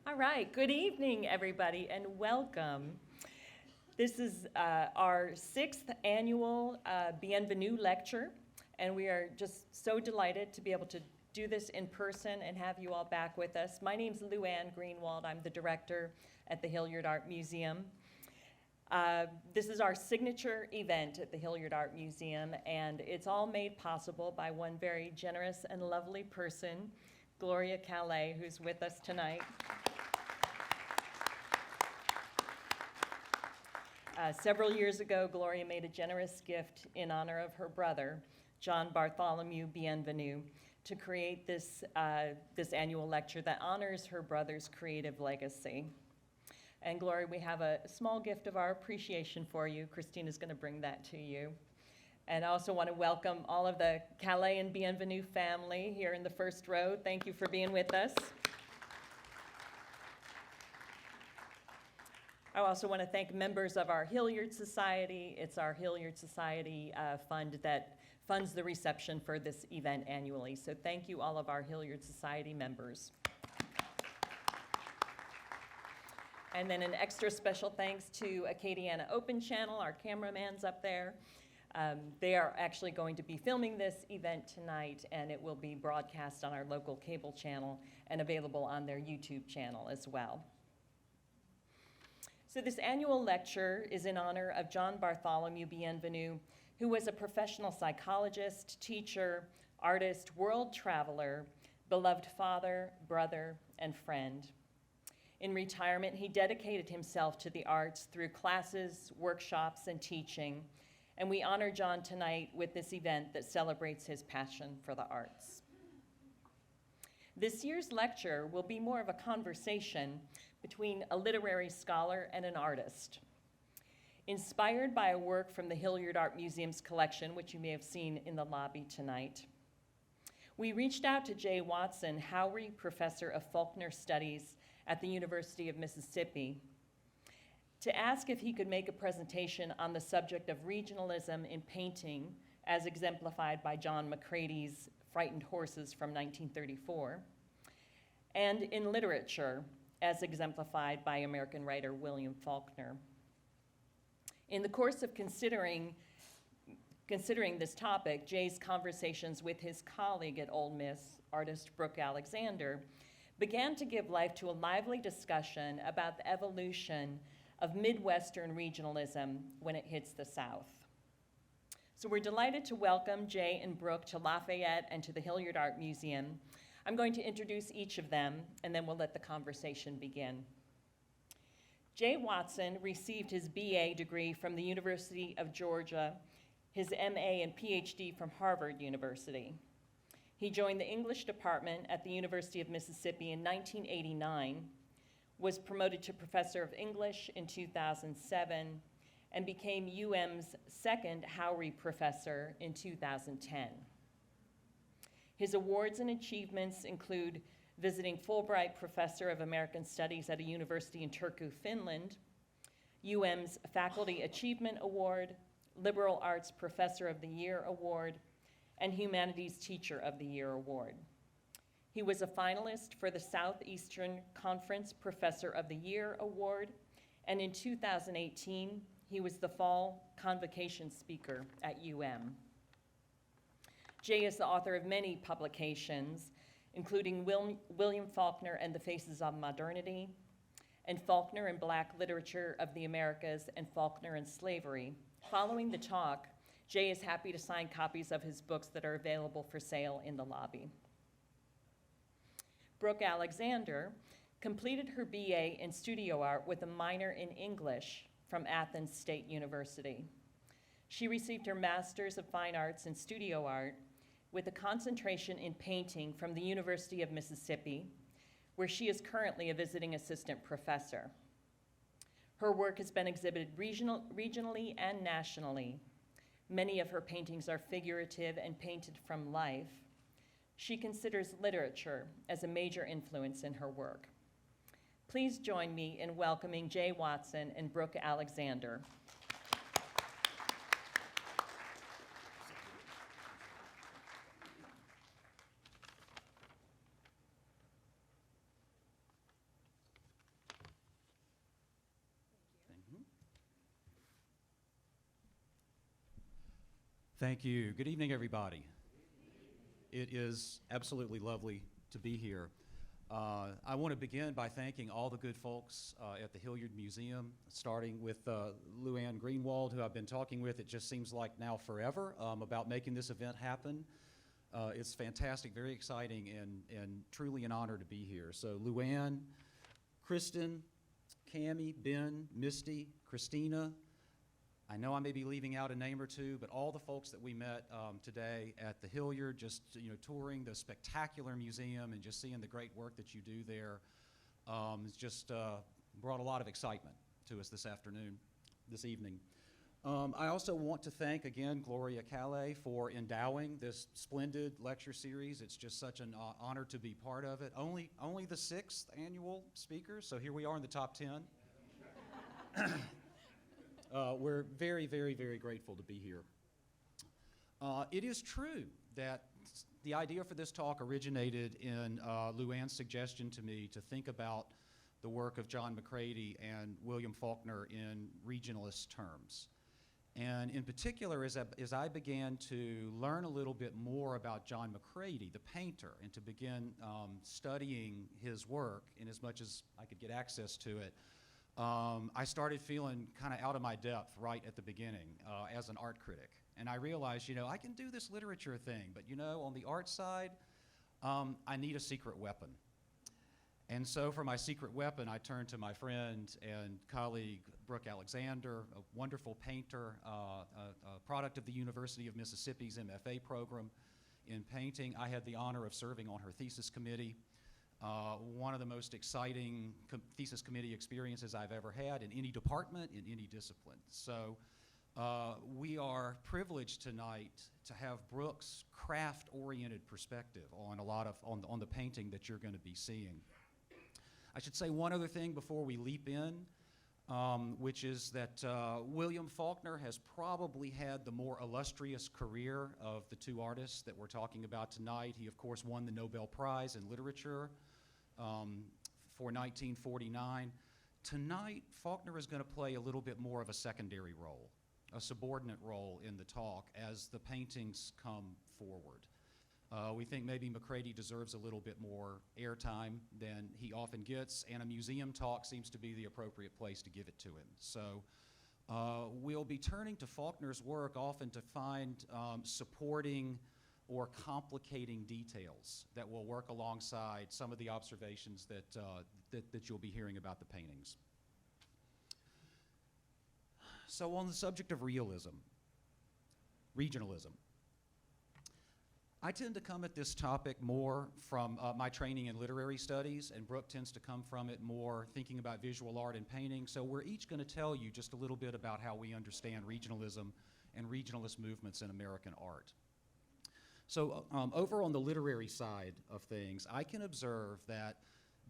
All right, good evening, everybody, and welcome. This is our 6th annual Bienvenu lecture, and we are just so delighted to be able to do this in person and have you all back with us. My name's Lou Ann Greenwald. I'm the director at the Hilliard Art Museum. This is our signature event at the Hilliard Art Museum, and it's all made possible by one very generous and lovely person, Gloria Calais, who's with us tonight. Several years ago, Gloria made a generous gift in honor of her brother, John Bartholomew Bienvenu, to create this annual lecture that honors her brother's creative legacy. And Gloria, we have a small gift of our appreciation for you. Christina's going to bring that to you. And I also want to welcome all of the Calais and Bienvenu family here in the first row. Thank you for being with us. I also want to thank members of our Hilliard Society. It's our Hilliard Society fund that funds the reception for this event annually. So thank you, all of our Hilliard Society members. And then an extra special thanks to Acadiana Open Channel, our cameraman's up there. They are actually going to be filming this event tonight, and it will be broadcast on our local cable channel and available on their YouTube channel as well. So this annual lecture is in honor of John Bartholomew Bienvenu, who was a professional psychologist, teacher, artist, world traveler, beloved father, brother, and friend. In retirement, he dedicated himself to the arts through classes, workshops, and teaching, and we honor John tonight with this event that celebrates his passion for the arts. This year's lecture will be more of a conversation between a literary scholar and an artist. Inspired by a work from the Hilliard Art Museum's collection, which you may have seen in the lobby tonight, we reached out to Jay Watson, Howry Professor of Faulkner Studies at the University of Mississippi, to ask if he could make a presentation on the subject of regionalism in painting as exemplified by John McCrady's Frightened Horses from 1934, and in literature as exemplified by American writer William Faulkner. In the course of considering this topic, Jay's conversations with his colleague at Ole Miss, artist Brooke Alexander, began to give life to a lively discussion about the evolution of Midwestern regionalism when it hits the South. So we're delighted to welcome Jay and Brooke to Lafayette and to the Hilliard Art Museum. I'm going to introduce each of them, and then we'll let the conversation begin. Jay Watson received his BA degree from the University of Georgia, his MA and PhD from Harvard University. He joined the English department at the University of Mississippi in 1989, was promoted to Professor of English in 2007, and became UM's second Howry Professor in 2010. His awards and achievements include visiting Fulbright Professor of American Studies at a university in Turku, Finland, UM's Faculty Achievement Award, Liberal Arts Professor of the Year Award, and Humanities Teacher of the Year Award. He was a finalist for the Southeastern Conference Professor of the Year Award, and in 2018, he was the Fall Convocation Speaker at UM. Jay is the author of many publications, including William Faulkner and the Faces of Modernity, and Faulkner and Black Literature of the Americas, and Faulkner and Slavery. Following the talk, Jay is happy to sign copies of his books that are available for sale in the lobby. Brooke Alexander completed her BA in studio art with a minor in English from Athens State University. She received her Master's of Fine Arts in Studio Art with a concentration in painting from the University of Mississippi, where she is currently a visiting assistant professor. Her work has been exhibited regionally and nationally. Many of her paintings are figurative and painted from life. She considers literature as a major influence in her work. Please join me in welcoming Jay Watson and Brooke Alexander. Thank you. Good evening, everybody. It is absolutely lovely to be here. I want to begin by thanking all the good folks at the Hilliard Museum, starting with Luann Greenwald, who I've been talking with, it just seems like now forever, about making this event happen. It's fantastic, very exciting, and truly an honor to be here. So Luann, Kristen, Cammie, Ben, Misty, Christina, I know I may be leaving out a name or two, but all the folks that we met today at the Hilliard, just touring the spectacular museum and just seeing the great work that you do there, it's just brought a lot of excitement to us this evening. I also want to thank again Gloria Calais for endowing this splendid lecture series. It's just such an honor to be part of it. Only the 6th annual speaker, so here we are in the top 10. We're very, very, very grateful to be here. It is true that the idea for this talk originated in Luann's suggestion to me to think about the work of John McCrady and William Faulkner in regionalist terms. And in particular, as I began to learn a little bit more about John McCrady, the painter, and to begin studying his work in as much as I could get access to it, I started feeling kind of out of my depth right at the beginning as an art critic. And I realized, I can do this literature thing, but on the art side, I need a secret weapon. And so for my secret weapon, I turned to my friend and colleague, Brooke Alexander, a wonderful painter, a product of the University of Mississippi's MFA program in painting. I had the honor of serving on her thesis committee. One of the most exciting thesis committee experiences I've ever had in any department, in any discipline. So we are privileged tonight to have Brooke's craft-oriented perspective on on the painting that you're going to be seeing. I should say one other thing before we leap in, which is that William Faulkner has probably had the more illustrious career of the two artists that we're talking about tonight. He, of course, won the Nobel Prize in Literature for 1949. Tonight, Faulkner is going to play a little bit more of a secondary role, a subordinate role in the talk as the paintings come forward. We think maybe McCrady deserves a little bit more airtime than he often gets, and a museum talk seems to be the appropriate place to give it to him. So we'll be turning to Faulkner's work often to find supporting or complicating details that will work alongside some of the observations that you'll be hearing about the paintings. So on the subject of regionalism, I tend to come at this topic more from my training in literary studies, and Brooke tends to come from it more thinking about visual art and painting. So we're each going to tell you just a little bit about how we understand regionalism and regionalist movements in American art. So over on the literary side of things, I can observe that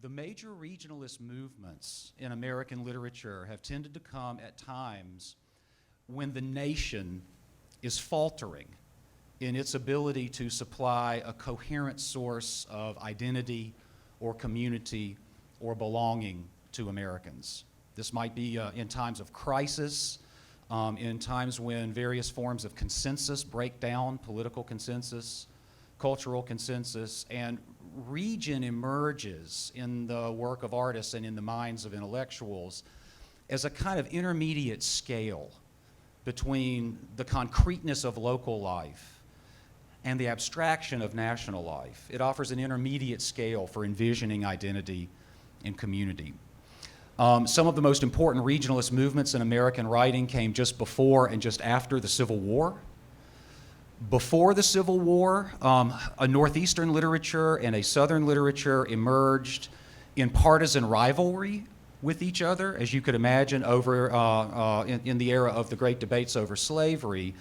the major regionalist movements in American literature have tended to come at times when the nation is faltering in its ability to supply a coherent source of identity or community or belonging to Americans. This might be in times of crisis, in times when various forms of consensus break down, political consensus, cultural consensus, and region emerges in the work of artists and in the minds of intellectuals as a kind of intermediate scale between the concreteness of local life and the abstraction of national life. It offers an intermediate scale for envisioning identity and community. Some of the most important regionalist movements in American writing came just before and just after the Civil War. Before the Civil War, a Northeastern literature and a Southern literature emerged in partisan rivalry with each other, as you could imagine, over in the era of the great debates over slavery.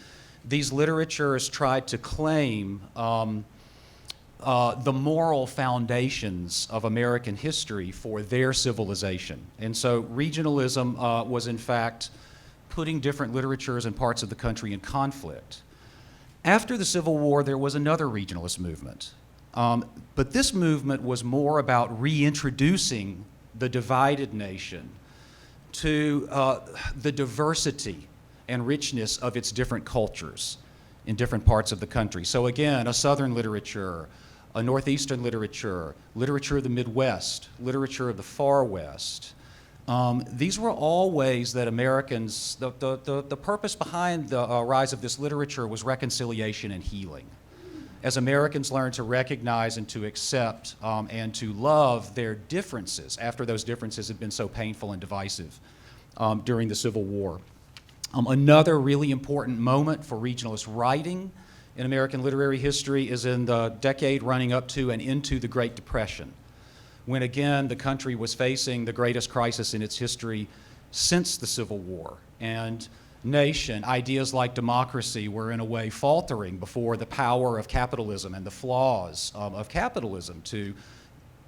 These literatures tried to claim the moral foundations of American history for their civilization. And so regionalism was in fact putting different literatures and parts of the country in conflict. After the Civil War, there was another regionalist movement. But this movement was more about reintroducing the divided nation to the diversity and richness of its different cultures. in different parts of the country. So again, a Southern literature, a Northeastern literature, literature of the Midwest, literature of the Far West. These were all ways that Americans, the purpose behind the rise of this literature was reconciliation and healing. As Americans learned to recognize and to accept and to love their differences after those differences had been so painful and divisive during the Civil War. Another really important moment for regionalist writing in American literary history is in the decade running up to and into the Great Depression, when again the country was facing the greatest crisis in its history since the Civil War. And ideas like democracy were in a way faltering before the power of capitalism and the flaws of capitalism to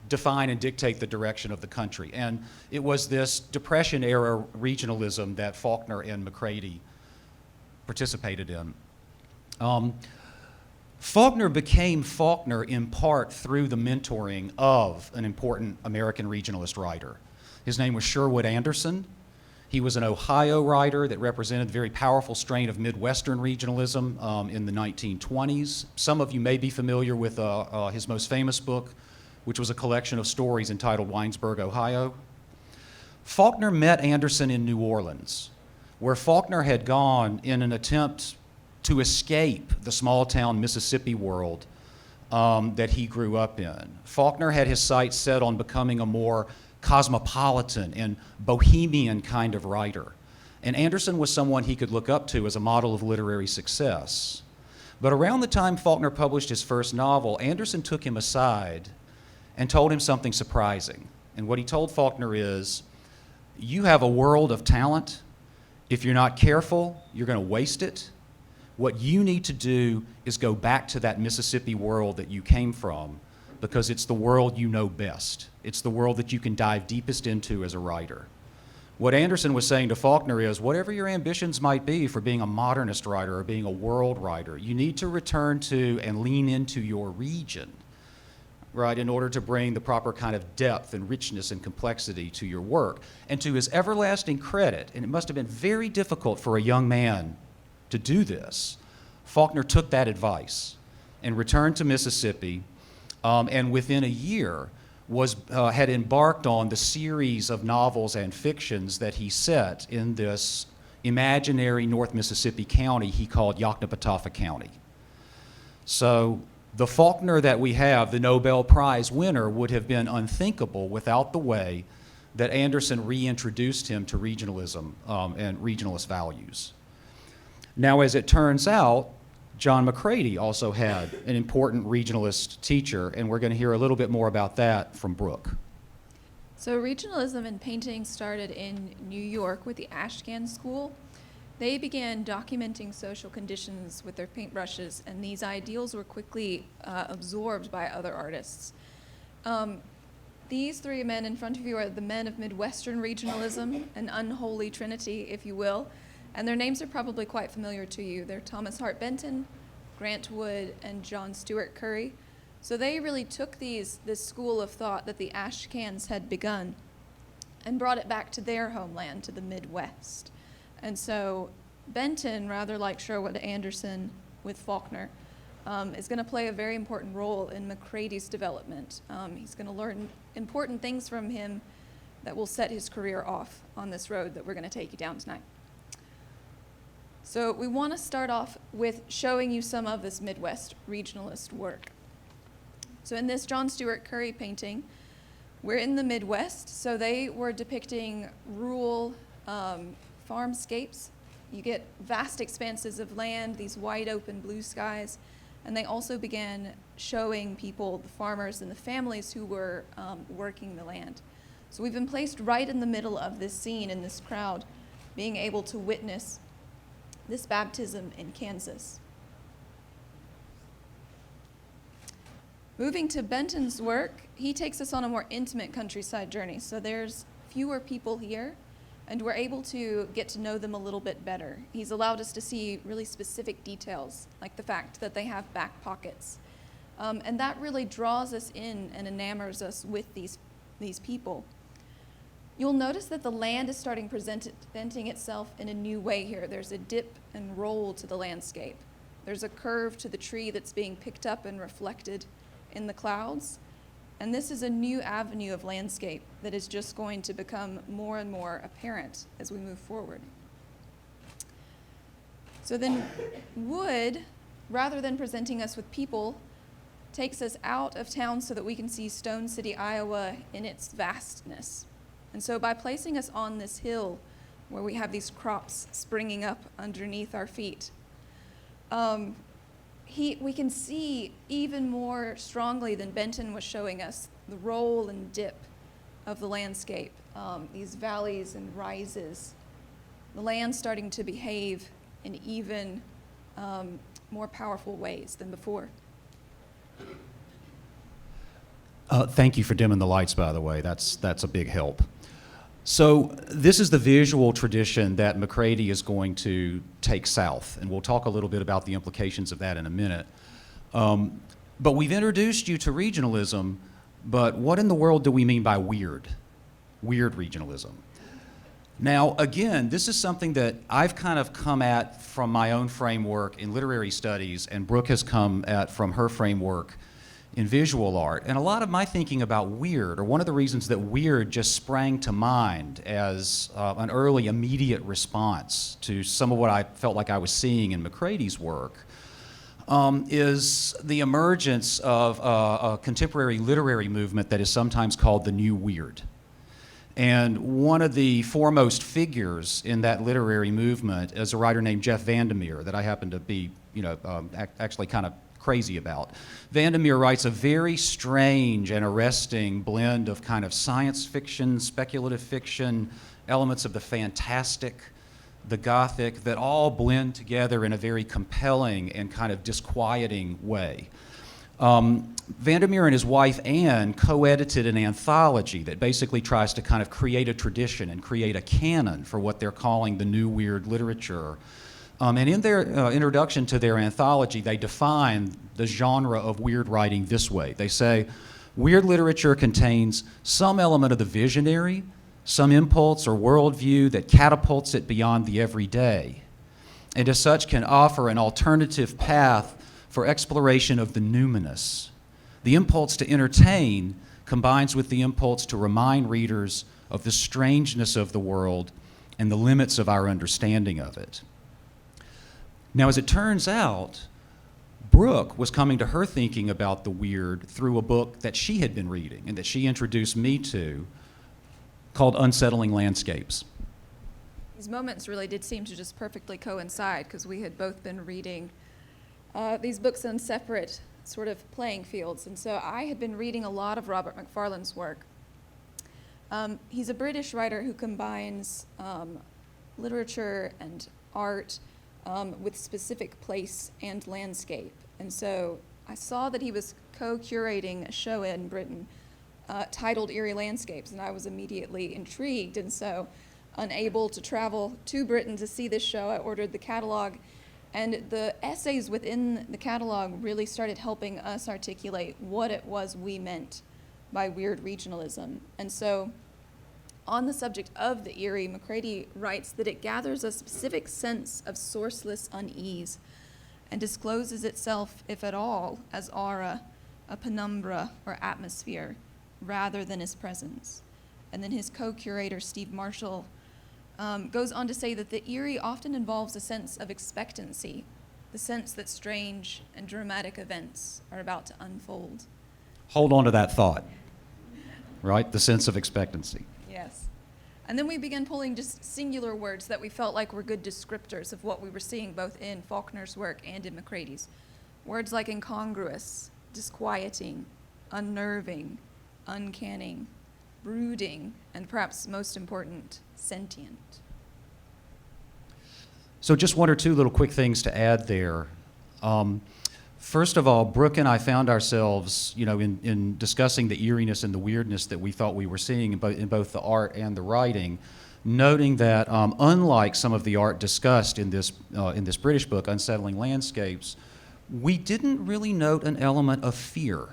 define and dictate the direction of the country. And it was this Depression-era regionalism that Faulkner and McCrady participated in. Faulkner became Faulkner in part through the mentoring of an important American regionalist writer. His name was Sherwood Anderson. He was an Ohio writer that represented a very powerful strain of Midwestern regionalism in the 1920s. Some of you may be familiar with his most famous book, which was a collection of stories entitled Winesburg, Ohio. Faulkner met Anderson in New Orleans, where Faulkner had gone in an attempt to escape the small-town Mississippi world that he grew up in. Faulkner had his sights set on becoming a more cosmopolitan and bohemian kind of writer. And Anderson was someone he could look up to as a model of literary success. But around the time Faulkner published his first novel, Anderson took him aside and told him something surprising. And what he told Faulkner is, you have a world of talent. If you're not careful, you're going to waste it. What you need to do is go back to that Mississippi world that you came from, because it's the world you know best. It's the world that you can dive deepest into as a writer. What Anderson was saying to Faulkner is, whatever your ambitions might be for being a modernist writer or being a world writer, you need to return to and lean into your region, right, in order to bring the proper kind of depth and richness and complexity to your work. And to his everlasting credit, and it must have been very difficult for a young man to do this, Faulkner took that advice and returned to Mississippi, and within a year had embarked on the series of novels and fictions that he set in this imaginary North Mississippi county he called Yoknapatawpha County. So the Faulkner that we have, the Nobel Prize winner, would have been unthinkable without the way that Anderson reintroduced him to regionalism and regionalist values. Now, as it turns out, John McCrady also had an important regionalist teacher, and we're going to hear a little bit more about that from Brooke. So regionalism in painting started in New York with the Ashcan School. They began documenting social conditions with their paintbrushes, and these ideals were quickly absorbed by other artists. These three men in front of you are the men of Midwestern regionalism, an unholy trinity, if you will. And their names are probably quite familiar to you. They're Thomas Hart Benton, Grant Wood, and John Stuart Curry. So they really took this school of thought that the Ashcans had begun and brought it back to their homeland, to the Midwest. And so Benton, rather like Sherwood Anderson with Faulkner, is going to play a very important role in McCrady's development. He's going to learn important things from him that will set his career off on this road that we're going to take you down tonight. So we want to start off with showing you some of this Midwest regionalist work. So in this John Stuart Curry painting, we're in the Midwest, so they were depicting rural farmscapes. You get vast expanses of land, these wide open blue skies, and they also began showing people, the farmers and the families who were working the land. So we've been placed right in the middle of this scene in this crowd, being able to witness this baptism in Kansas. Moving to Benton's work, he takes us on a more intimate countryside journey. So there's fewer people here, and we're able to get to know them a little bit better. He's allowed us to see really specific details, like the fact that they have back pockets. And that really draws us in and enamors us with these people. You'll notice that the land is starting presenting itself in a new way here. There's a dip and roll to the landscape. There's a curve to the tree that's being picked up and reflected in the clouds. And this is a new avenue of landscape that is just going to become more and more apparent as we move forward. So then wood, rather than presenting us with people, takes us out of town so that we can see Stone City, Iowa in its vastness. And so by placing us on this hill where we have these crops springing up underneath our feet, we can see even more strongly than Benton was showing us the roll and dip of the landscape, these valleys and rises, the land starting to behave in even more powerful ways than before. Thank you for dimming the lights, by the way. That's a big help. So this is the visual tradition that McCrady is going to take south, and we'll talk a little bit about the implications of that in a minute. But we've introduced you to regionalism, but what in the world do we mean by weird regionalism? Now, again, this is something that I've kind of come at from my own framework in literary studies, and Brooke has come at from her framework in visual art. And a lot of my thinking about weird, or one of the reasons that weird just sprang to mind as an early immediate response to some of what I felt like I was seeing in McCrady's work, is the emergence of a contemporary literary movement that is sometimes called the New Weird. And one of the foremost figures in that literary movement is a writer named Jeff Vandermeer that I happen to be, actually kind of crazy about. Vandermeer writes a very strange and arresting blend of kind of science fiction, speculative fiction, elements of the fantastic, the Gothic, that all blend together in a very compelling and kind of disquieting way. Vandermeer and his wife Anne co-edited an anthology that basically tries to kind of create a tradition and create a canon for what they're calling the New Weird literature. And in their introduction to their anthology, they define the genre of weird writing this way. They say, weird literature contains some element of the visionary, some impulse or worldview that catapults it beyond the everyday, and as such can offer an alternative path for exploration of the numinous. The impulse to entertain combines with the impulse to remind readers of the strangeness of the world and the limits of our understanding of it. Now, as it turns out, Brooke was coming to her thinking about the weird through a book that she had been reading and that she introduced me to, called Unsettling Landscapes. These moments really did seem to just perfectly coincide because we had both been reading these books on separate sort of playing fields. And so I had been reading a lot of Robert Macfarlane's work. He's a British writer who combines literature and art with specific place and landscape. And so I saw that he was co-curating a show in Britain titled Eerie Landscapes, and I was immediately intrigued. And so, unable to travel to Britain to see this show, I ordered the catalog, and the essays within the catalog really started helping us articulate what it was we meant by weird regionalism. And so, on the subject of the Eerie, McCrady writes that it gathers a specific sense of sourceless unease and discloses itself, if at all, as aura, a penumbra, or atmosphere, rather than as presence. And then his co-curator, Steve Marshall, goes on to say that the Eerie often involves a sense of expectancy, the sense that strange and dramatic events are about to unfold. Hold on to that thought, right? The sense of expectancy. Yes. And then we began pulling just singular words that we felt like were good descriptors of what we were seeing both in Faulkner's work and in McCrady's. Words like incongruous, disquieting, unnerving, uncanny, brooding, and perhaps most important, sentient. So just one or two little quick things to add there. First of all, Brooke and I found ourselves, in discussing the eeriness and the weirdness that we thought we were seeing in both the art and the writing, noting that unlike some of the art discussed in this British book, Unsettling Landscapes, we didn't really note an element of fear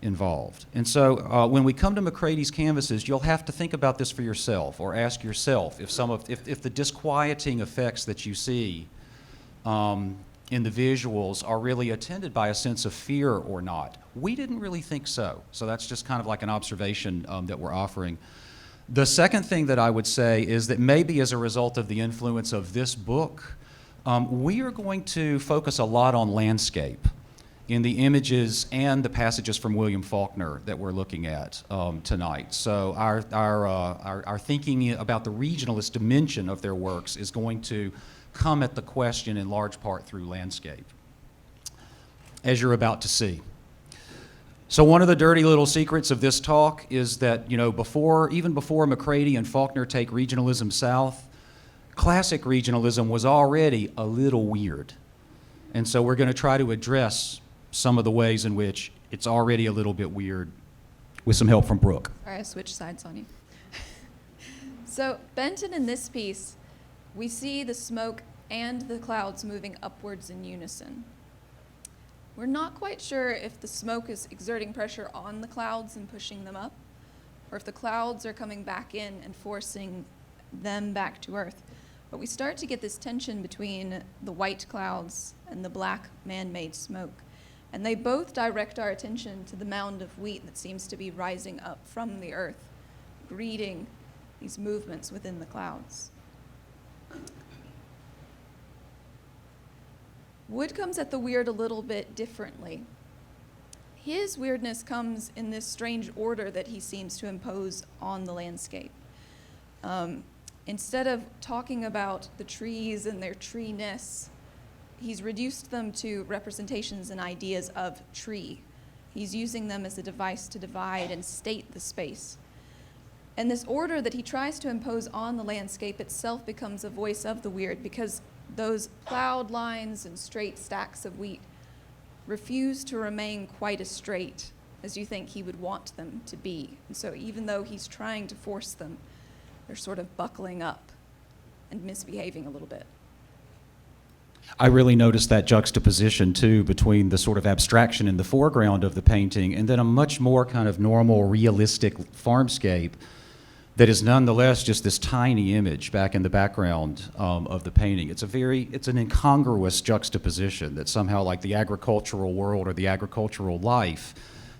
involved. And so when we come to McCrady's canvases, you'll have to think about this for yourself, or ask yourself if the disquieting effects that you see in the visuals are really attended by a sense of fear or not. We didn't really think so. So that's just kind of like an observation that we're offering. The second thing that I would say is that maybe as a result of the influence of this book, we are going to focus a lot on landscape in the images and the passages from William Faulkner that we're looking at tonight. So our thinking about the regionalist dimension of their works is going to come at the question in large part through landscape, as you're about to see. So one of the dirty little secrets of this talk is that, even before McCrady and Faulkner take regionalism south, classic regionalism was already a little weird. And so we're going to try to address some of the ways in which it's already a little bit weird with some help from Brooke. All right, I switched sides on you. So Benton, in this piece, we see the smoke and the clouds moving upwards in unison. We're not quite sure if the smoke is exerting pressure on the clouds and pushing them up, or if the clouds are coming back in and forcing them back to Earth. But we start to get this tension between the white clouds and the black man-made smoke. And they both direct our attention to the mound of wheat that seems to be rising up from the earth, greeting these movements within the clouds. Wood comes at the weird a little bit differently. His weirdness comes in this strange order that he seems to impose on the landscape. Instead of talking about the trees and their tree-ness, he's reduced them to representations and ideas of tree. He's using them as a device to divide and state the space. And this order that he tries to impose on the landscape itself becomes a voice of the weird, because those plowed lines and straight stacks of wheat refuse to remain quite as straight as you think he would want them to be. And so even though he's trying to force them, they're sort of buckling up and misbehaving a little bit. I really noticed that juxtaposition, too, between the sort of abstraction in the foreground of the painting and then a much more kind of normal, realistic farmscape that is nonetheless just this tiny image back in the background of the painting. It's an incongruous juxtaposition that somehow, like the agricultural world or the agricultural life,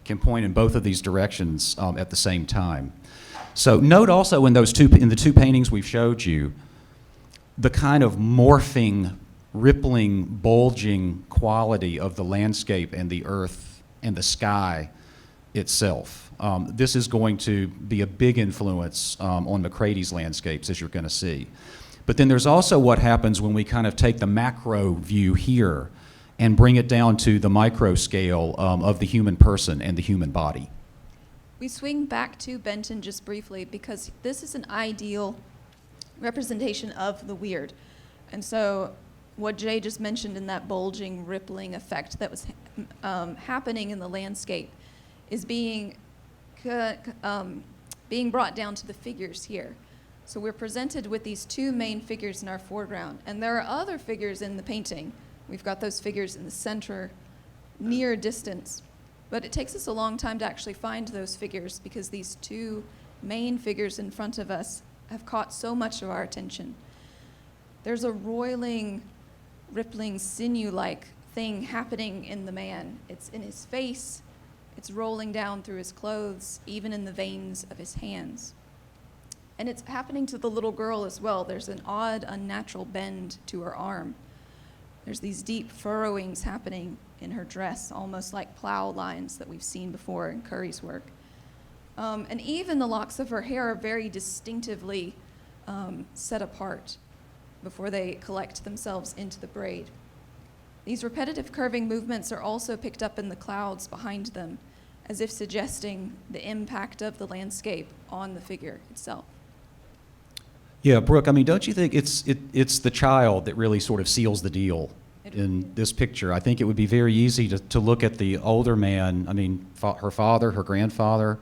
can point in both of these directions at the same time. So note also in the two paintings we've showed you, the kind of morphing, rippling, bulging quality of the landscape and the earth and the sky itself. This is going to be a big influence on McCrady's landscapes, as you're going to see. But then there's also what happens when we kind of take the macro view here and bring it down to the micro scale of the human person and the human body. We swing back to Benton just briefly because this is an ideal representation of the weird. And so what Jay just mentioned in that bulging, rippling effect that was happening in the landscape is being brought down to the figures here. So we're presented with these two main figures in our foreground, and there are other figures in the painting. We've got those figures in the center, near distance, but it takes us a long time to actually find those figures because these two main figures in front of us have caught so much of our attention. There's a roiling, rippling, sinew-like thing happening in the man. It's in his face, it's rolling down through his clothes, even in the veins of his hands. And it's happening to the little girl as well. There's an odd, unnatural bend to her arm. There's these deep furrowings happening in her dress, almost like plow lines that we've seen before in Curry's work. And even the locks of her hair are very distinctively set apart before they collect themselves into the braid. These repetitive curving movements are also picked up in the clouds behind them, as if suggesting the impact of the landscape on the figure itself. Yeah, Brooke, I mean, don't you think it's the child that really sort of seals the deal in this picture? I think it would be very easy to look at the older man, I mean, her father, her grandfather,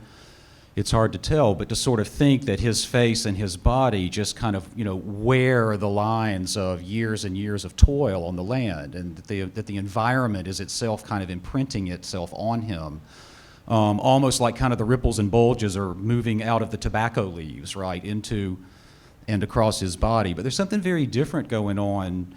it's hard to tell, but to sort of think that his face and his body just kind of, wear the lines of years and years of toil on the land, and that the environment is itself kind of imprinting itself on him. Almost like kind of the ripples and bulges are moving out of the tobacco leaves, right, into and across his body. But there's something very different going on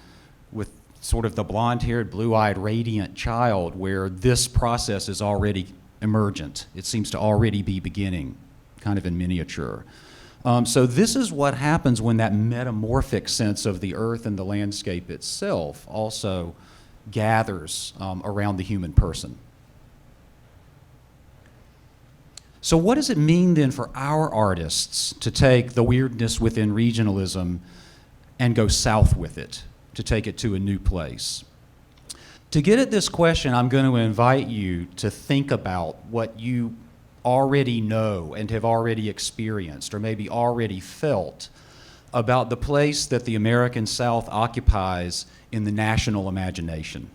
with sort of the blonde-haired, blue-eyed, radiant child where this process is already emergent. It seems to already be beginning, kind of in miniature. So this is what happens when that metamorphic sense of the earth and the landscape itself also gathers around the human person. So what does it mean then for our artists to take the weirdness within regionalism and go south with it, to take it to a new place? To get at this question, I'm going to invite you to think about what you already know and have already experienced or maybe already felt about the place that the American South occupies in the national imagination.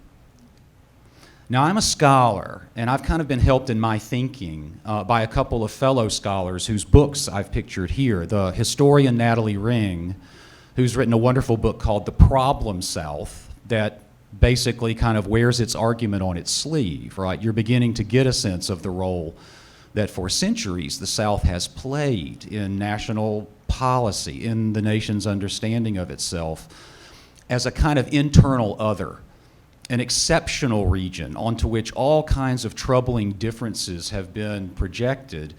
Now, I'm a scholar, and I've kind of been helped in my thinking by a couple of fellow scholars whose books I've pictured here. The historian Natalie Ring, who's written a wonderful book called The Problem South, that basically kind of wears its argument on its sleeve, right? You're beginning to get a sense of the role that for centuries the South has played in national policy, in the nation's understanding of itself, as a kind of internal other, an exceptional region onto which all kinds of troubling differences have been projected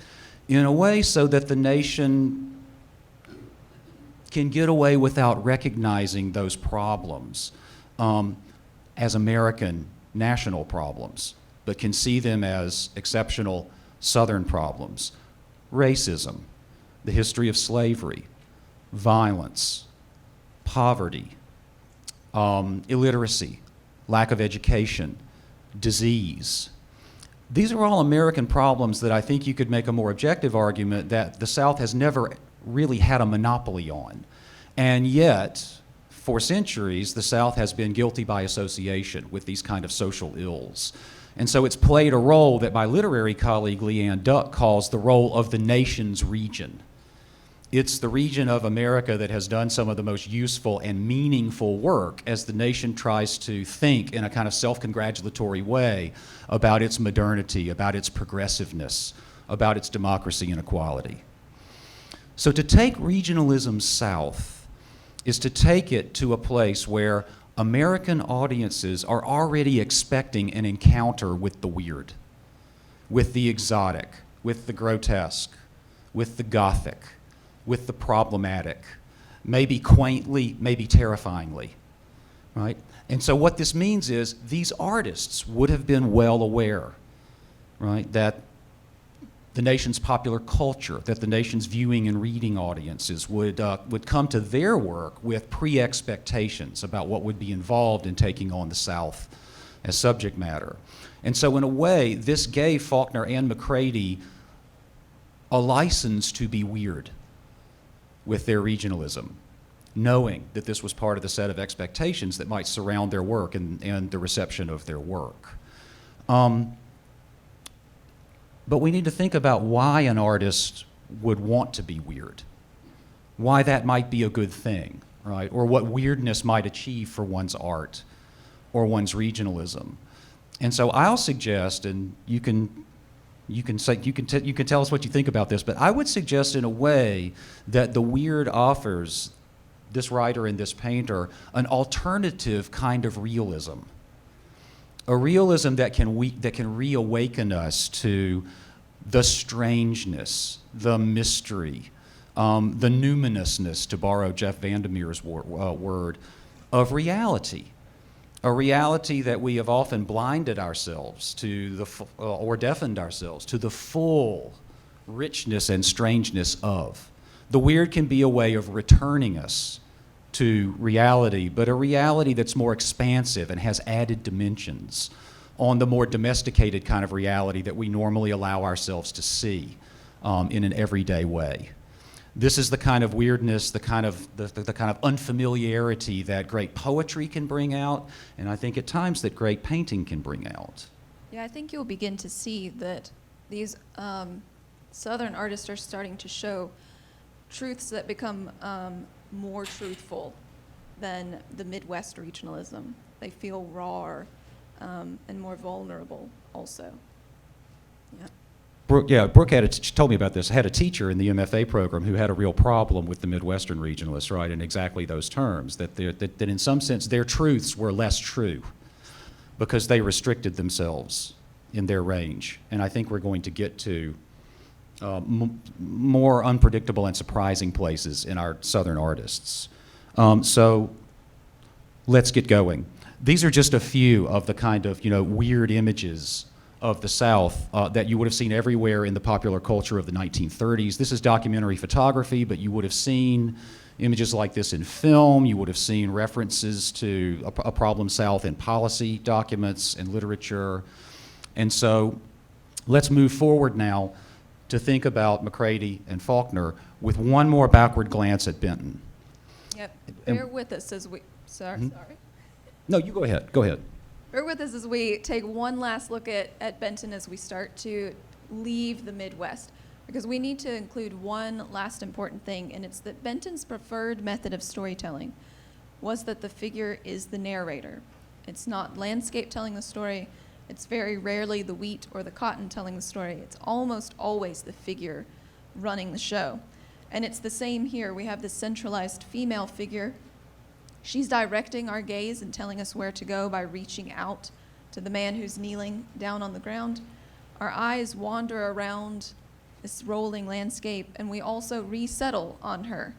in a way so that the nation can get away without recognizing those problems as American national problems, but can see them as exceptional Southern problems. Racism, the history of slavery, violence, poverty, illiteracy, lack of education, disease. These are all American problems that I think you could make a more objective argument that the South has never really had a monopoly on. And yet, for centuries, the South has been guilty by association with these kind of social ills. And so it's played a role that my literary colleague Leanne Duck calls the role of the nation's region. It's the region of America that has done some of the most useful and meaningful work as the nation tries to think in a kind of self-congratulatory way about its modernity, about its progressiveness, about its democracy and equality. So to take regionalism south is to take it to a place where American audiences are already expecting an encounter with the weird, with the exotic, with the grotesque, with the Gothic, with the problematic, maybe quaintly, maybe terrifyingly, right? And so what this means is these artists would have been well aware, right, that the nation's popular culture, that the nation's viewing and reading audiences would come to their work with pre-expectations about what would be involved in taking on the South as subject matter. And so in a way, this gave Faulkner and McCrady a license to be weird with their regionalism, knowing that this was part of the set of expectations that might surround their work and the reception of their work. But we need to think about why an artist would want to be weird, why that might be a good thing, right? Or what weirdness might achieve for one's art or one's regionalism. And so I'll suggest, and you can tell us what you think about this, but I would suggest in a way that the weird offers this writer and this painter an alternative kind of realism. A realism that can reawaken us to the strangeness, the mystery, the numinousness, to borrow Jeff Vandermeer's word, of reality. A reality that we have often blinded ourselves to, or deafened ourselves to the full richness and strangeness of. The weird can be a way of returning us to reality, but a reality that's more expansive and has added dimensions on the more domesticated kind of reality that we normally allow ourselves to see in an everyday way. This is the kind of weirdness, the kind of unfamiliarity that great poetry can bring out, and I think at times that great painting can bring out. Yeah, I think you'll begin to see that these Southern artists are starting to show truths that become more truthful than the Midwest regionalism. They feel raw and more vulnerable also. Yeah. Brooke she told me about this. I had a teacher in the MFA program who had a real problem with the Midwestern regionalists, right, in exactly those terms, that in some sense their truths were less true because they restricted themselves in their range. And I think we're going to get to more unpredictable and surprising places in our Southern artists. So let's get going. These are just a few of the kind of, weird images of the South that you would have seen everywhere in the popular culture of the 1930s. This is documentary photography, but you would have seen images like this in film. You would have seen references to a problem South in policy documents and literature. And so let's move forward now to think about McCrady and Faulkner with one more backward glance at Benton. Yep. Bear with us as we, sorry. No, you go ahead. Go ahead. Bear with us as we take one last look at Benton as we start to leave the Midwest, because we need to include one last important thing, and it's that Benton's preferred method of storytelling was that the figure is the narrator. It's not landscape telling the story. It's very rarely the wheat or the cotton telling the story. It's almost always the figure running the show. And it's the same here. We have this centralized female figure. She's directing our gaze and telling us where to go by reaching out to the man who's kneeling down on the ground. Our eyes wander around this rolling landscape, and we also resettle on her.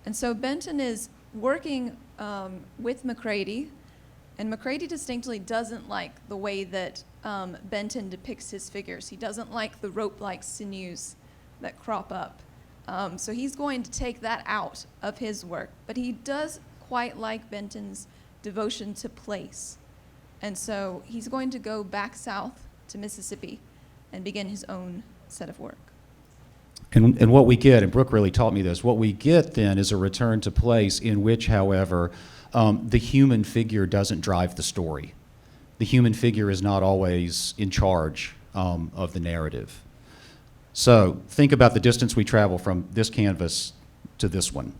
And so Benton is working with McCrady, and McCrady distinctly doesn't like the way that Benton depicts his figures. He doesn't like the rope-like sinews that crop up. So he's going to take that out of his work, but he does quite like Benton's devotion to place. And so he's going to go back south to Mississippi and begin his own set of work. And what we get, and Brooke really taught me this, what we get then is a return to place in which, however, the human figure doesn't drive the story. The human figure is not always in charge of the narrative. So think about the distance we travel from this canvas to this one.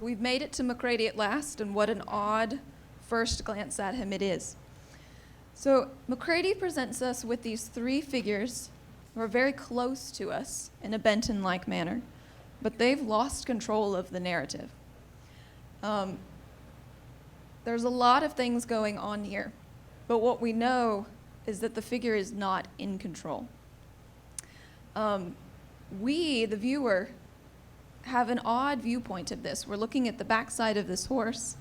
We've made it to McCrady at last, and what an odd first glance at him it is. So McCrady presents us with these three figures who are very close to us in a Benton-like manner, but they've lost control of the narrative. There's a lot of things going on here, but what we know is that the figure is not in control. We, the viewer, have an odd viewpoint of this. We're looking at the backside of this horse.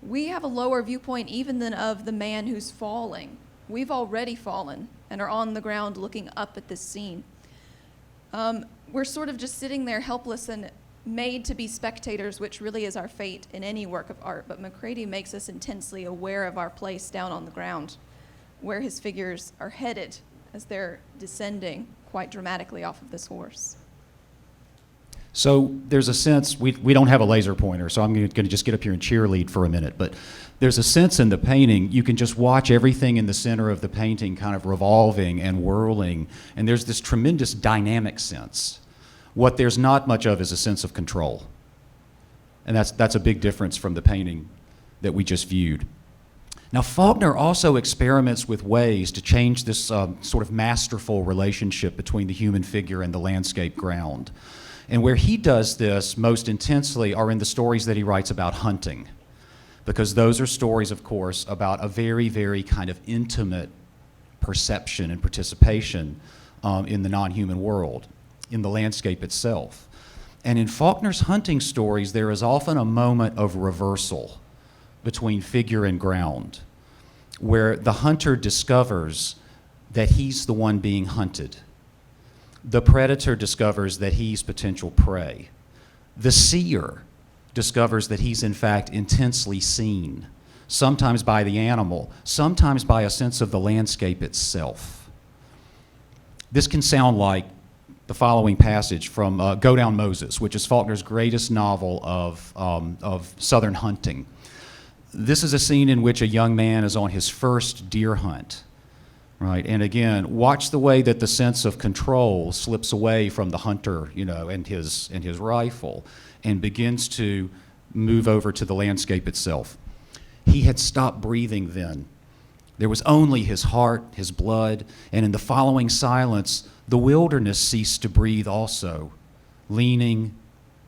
We have a lower viewpoint even than of the man who's falling. We've already fallen and are on the ground looking up at this scene. We're sort of just sitting there helpless and made to be spectators, which really is our fate in any work of art. But McCrady makes us intensely aware of our place down on the ground, where his figures are headed as they're descending quite dramatically off of this horse. So there's a sense, we don't have a laser pointer, so I'm going to just get up here and cheerlead for a minute, but there's a sense in the painting, you can just watch everything in the center of the painting kind of revolving and whirling, and there's this tremendous dynamic sense. What there's not much of is a sense of control. And that's a big difference from the painting that we just viewed. Now, Faulkner also experiments with ways to change this sort of masterful relationship between the human figure and the landscape ground. And where he does this most intensely are in the stories that he writes about hunting, because those are stories, of course, about a very, very kind of intimate perception and participation in the non-human world, in the landscape itself. And in Faulkner's hunting stories, there is often a moment of reversal between figure and ground, where the hunter discovers that he's the one being hunted. The predator discovers that he's potential prey. The seer discovers that he's in fact intensely seen, sometimes by the animal, sometimes by a sense of the landscape itself. This can sound like the following passage from Go Down Moses, which is Faulkner's greatest novel of Southern hunting. This is a scene in which a young man is on his first deer hunt. Right, and again, watch the way that the sense of control slips away from the hunter, and his rifle, and begins to move over to the landscape itself. He had stopped breathing then, There was only his heart, his blood, and in the following silence, the wilderness ceased to breathe also, leaning,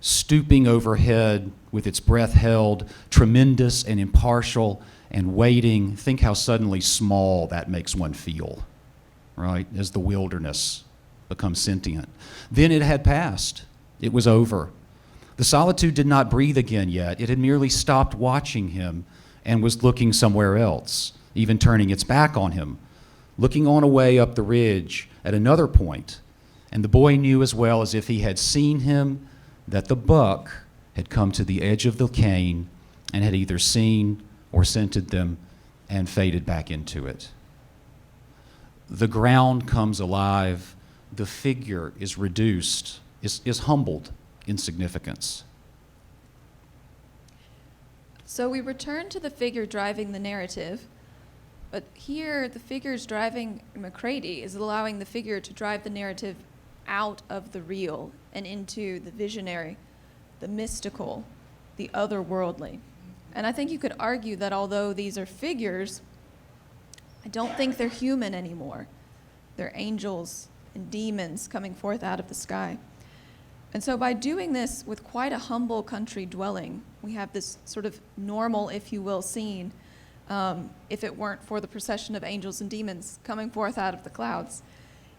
stooping overhead with its breath held, tremendous and impartial and waiting. Think how suddenly small that makes one feel, right, as the wilderness becomes sentient. Then it had passed. It was over. The solitude did not breathe again yet. It had merely stopped watching him and was looking somewhere else, even turning its back on him, looking on away up the ridge at another point. And the boy knew as well as if he had seen him that the buck had come to the edge of the cane and had either seen or scented them and faded back into it. The ground comes alive. The figure is reduced, is humbled in significance. So we return to the figure driving the narrative, but here the figure's driving McCrady is allowing the figure to drive the narrative out of the real and into the visionary, the mystical, the otherworldly. And I think you could argue that although these are figures, I don't think they're human anymore. They're angels and demons coming forth out of the sky. And so by doing this with quite a humble country dwelling, we have this sort of normal, if you will, scene, if it weren't for the procession of angels and demons coming forth out of the clouds.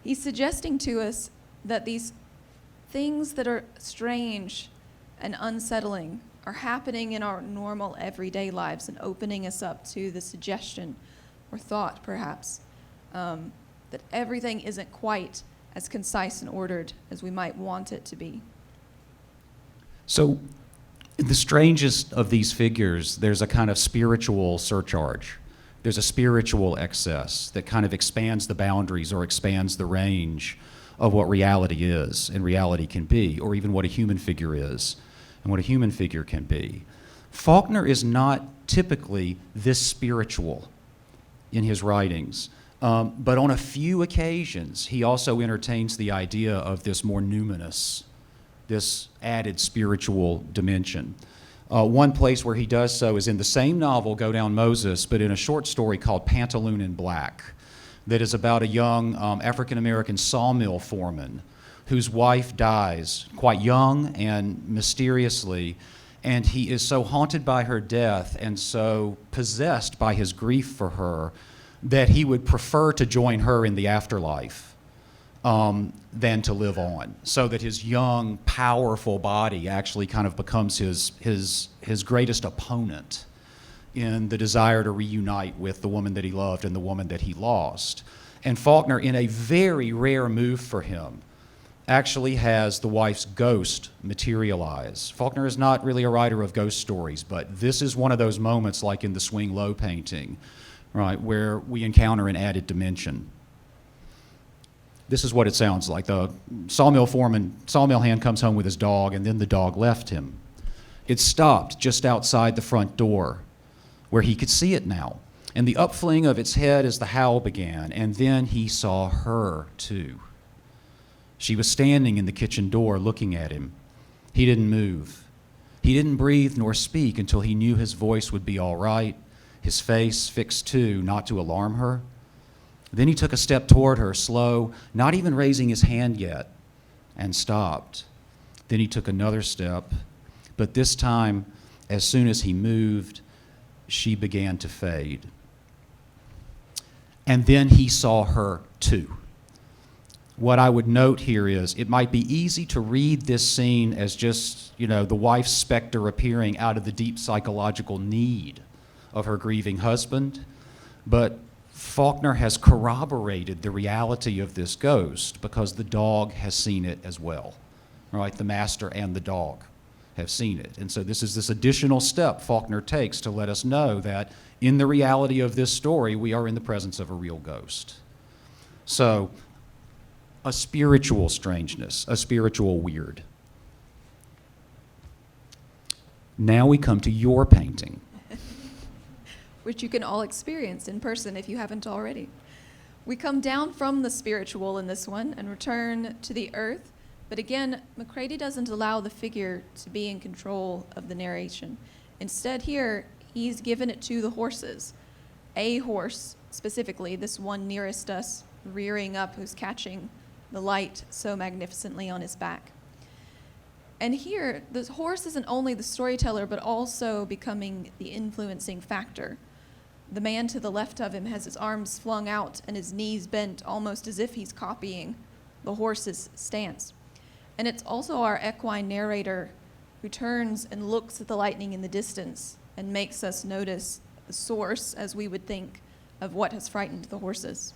He's suggesting to us that these things that are strange and unsettling are happening in our normal everyday lives and opening us up to the suggestion or thought, perhaps, that everything isn't quite as concise and ordered as we might want it to be. So, in the strangest of these figures, there's a kind of spiritual surcharge. There's a spiritual excess that kind of expands the boundaries or expands the range of what reality is and reality can be, or even what a human figure is and what a human figure can be. Faulkner is not typically this spiritual in his writings, but on a few occasions, he also entertains the idea of this more numinous, this added spiritual dimension. One place where he does so is in the same novel, Go Down Moses, but in a short story called Pantaloon in Black, that is about a young African-American sawmill foreman whose wife dies quite young and mysteriously, and he is so haunted by her death and so possessed by his grief for her that he would prefer to join her in the afterlife than to live on, so that his young, powerful body actually kind of becomes his greatest opponent in the desire to reunite with the woman that he loved and the woman that he lost. And Faulkner, in a very rare move for him, actually has the wife's ghost materialize. Faulkner is not really a writer of ghost stories, but this is one of those moments like in the Swing Low painting, right, where we encounter an added dimension. This is what it sounds like. The sawmill hand comes home with his dog, and then the dog left him. It stopped just outside the front door, where he could see it now. And the upfling of its head as the howl began, and then he saw her, too. She was standing in the kitchen door looking at him. He didn't move. He didn't breathe nor speak until he knew his voice would be all right, his face fixed too, not to alarm her. Then he took a step toward her, slow, not even raising his hand yet, and stopped. Then he took another step, but this time, as soon as he moved, she began to fade. And then he saw her too. What I would note here is it might be easy to read this scene as just, the wife's specter appearing out of the deep psychological need of her grieving husband, but Faulkner has corroborated the reality of this ghost because the dog has seen it as well, right? The master and the dog have seen it. And so this is this additional step Faulkner takes to let us know that in the reality of this story, we are in the presence of a real ghost. So, a spiritual strangeness, a spiritual weird. Now we come to your painting. Which you can all experience in person if you haven't already. We come down from the spiritual in this one and return to the earth, but again, McCrady doesn't allow the figure to be in control of the narration. Instead here, he's given it to the horses. A horse specifically this one nearest us, rearing up, who's catching the light so magnificently on his back. And here, the horse isn't only the storyteller, but also becoming the influencing factor. The man to the left of him has his arms flung out and his knees bent, almost as if he's copying the horse's stance. And it's also our equine narrator who turns and looks at the lightning in the distance and makes us notice the source, as we would think, of what has frightened the horses.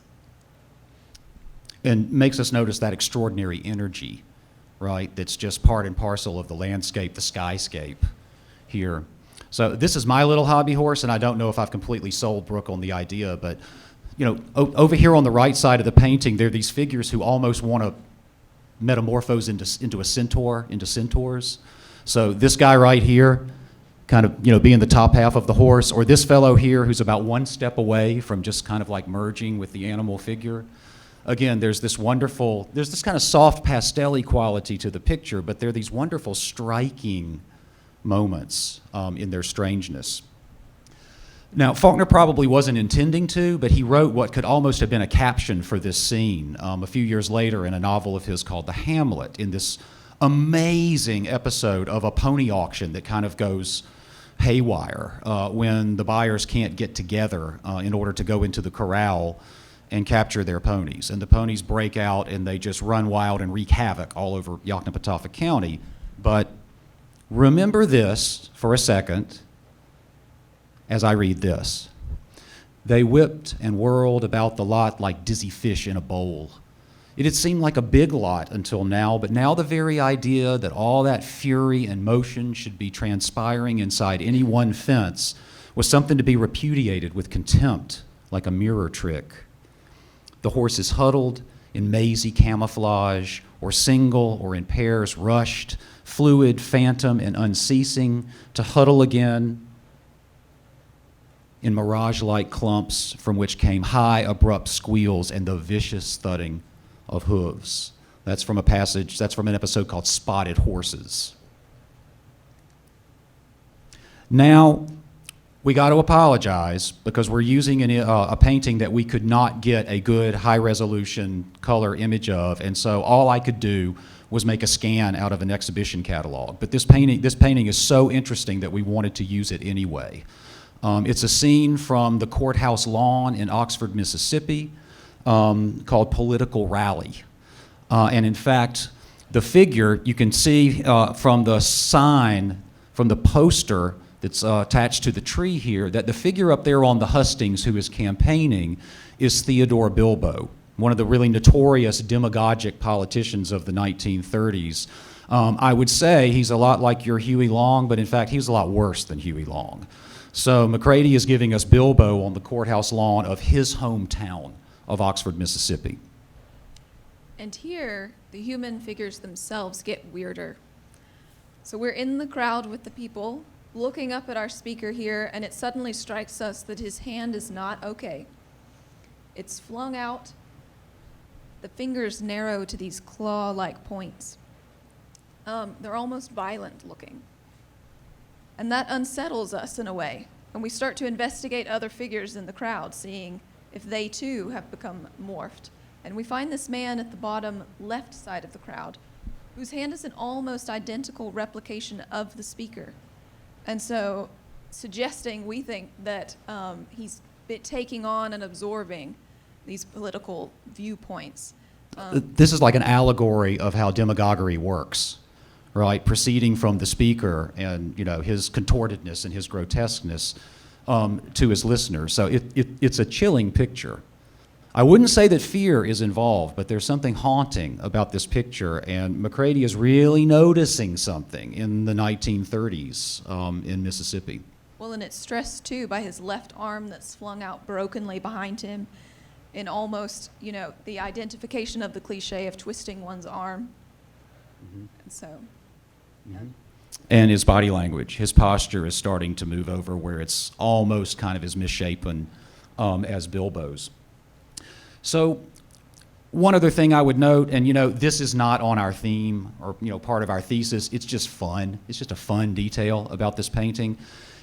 And makes us notice that extraordinary energy, right, that's just part and parcel of the landscape, the skyscape here. So this is my little hobby horse, and I don't know if I've completely sold Brooke on the idea, but you know, over here on the right side of the painting, there are these figures who almost want to metamorphose into a centaur, into centaurs. So this guy right here, kind of, you know, being the top half of the horse, or this fellow here who's about one step away from just kind of like merging with the animal figure. Again, there's this kind of soft pastel-y quality to the picture, but there are these wonderful striking moments in their strangeness. Now, Faulkner probably wasn't intending to, but he wrote what could almost have been a caption for this scene a few years later in a novel of his called The Hamlet, in this amazing episode of a pony auction that kind of goes haywire when the buyers can't get together in order to go into the corral and capture their ponies. And the ponies break out and they just run wild and wreak havoc all over Yoknapatawpha County. But remember this for a second as I read this. They whipped and whirled about the lot like dizzy fish in a bowl. It had seemed like a big lot until now, but now the very idea that all that fury and motion should be transpiring inside any one fence was something to be repudiated with contempt, like a mirror trick. The horses huddled in mazy camouflage, or single or in pairs, rushed, fluid, phantom, and unceasing, to huddle again in mirage-like clumps from which came high, abrupt squeals and the vicious thudding of hooves. That's from an episode called Spotted Horses. Now, we got to apologize because we're using a painting that we could not get a good high-resolution color image of, and so all I could do was make a scan out of an exhibition catalog. But this painting is so interesting that we wanted to use it anyway. It's a scene from the courthouse lawn in Oxford, Mississippi, called Political Rally. And in fact, the figure, you can see from the sign, from the poster that's attached to the tree here, that the figure up there on the hustings who is campaigning is Theodore Bilbo, one of the really notorious demagogic politicians of the 1930s. I would say he's a lot like your Huey Long, but in fact, he's a lot worse than Huey Long. So McCrady is giving us Bilbo on the courthouse lawn of his hometown of Oxford, Mississippi. And here, the human figures themselves get weirder. So we're in the crowd with the people, looking up at our speaker here, and it suddenly strikes us that his hand is not okay. It's flung out, the fingers narrow to these claw-like points. They're almost violent looking. And that unsettles us in a way. And we start to investigate other figures in the crowd, seeing if they too have become morphed. And we find this man at the bottom left side of the crowd, whose hand is an almost identical replication of the speaker. And so, suggesting, we think, that he's taking on and absorbing these political viewpoints. This is like an allegory of how demagoguery works, right? Proceeding from the speaker and, you know, his contortedness and his grotesqueness to his listeners. So it's a chilling picture. I wouldn't say that fear is involved, but there's something haunting about this picture, and McCrady is really noticing something in the 1930s in Mississippi. Well, and it's stressed, too, by his left arm that's flung out brokenly behind him in almost, you know, the identification of the cliche of twisting one's arm. Mm-hmm. And so, yeah. And his body language, his posture is starting to move over where it's almost kind of as misshapen as Bilbo's. So one other thing I would note, and you know, this is not on our theme or, you know, part of our thesis, it's just fun. It's just a fun detail about this painting,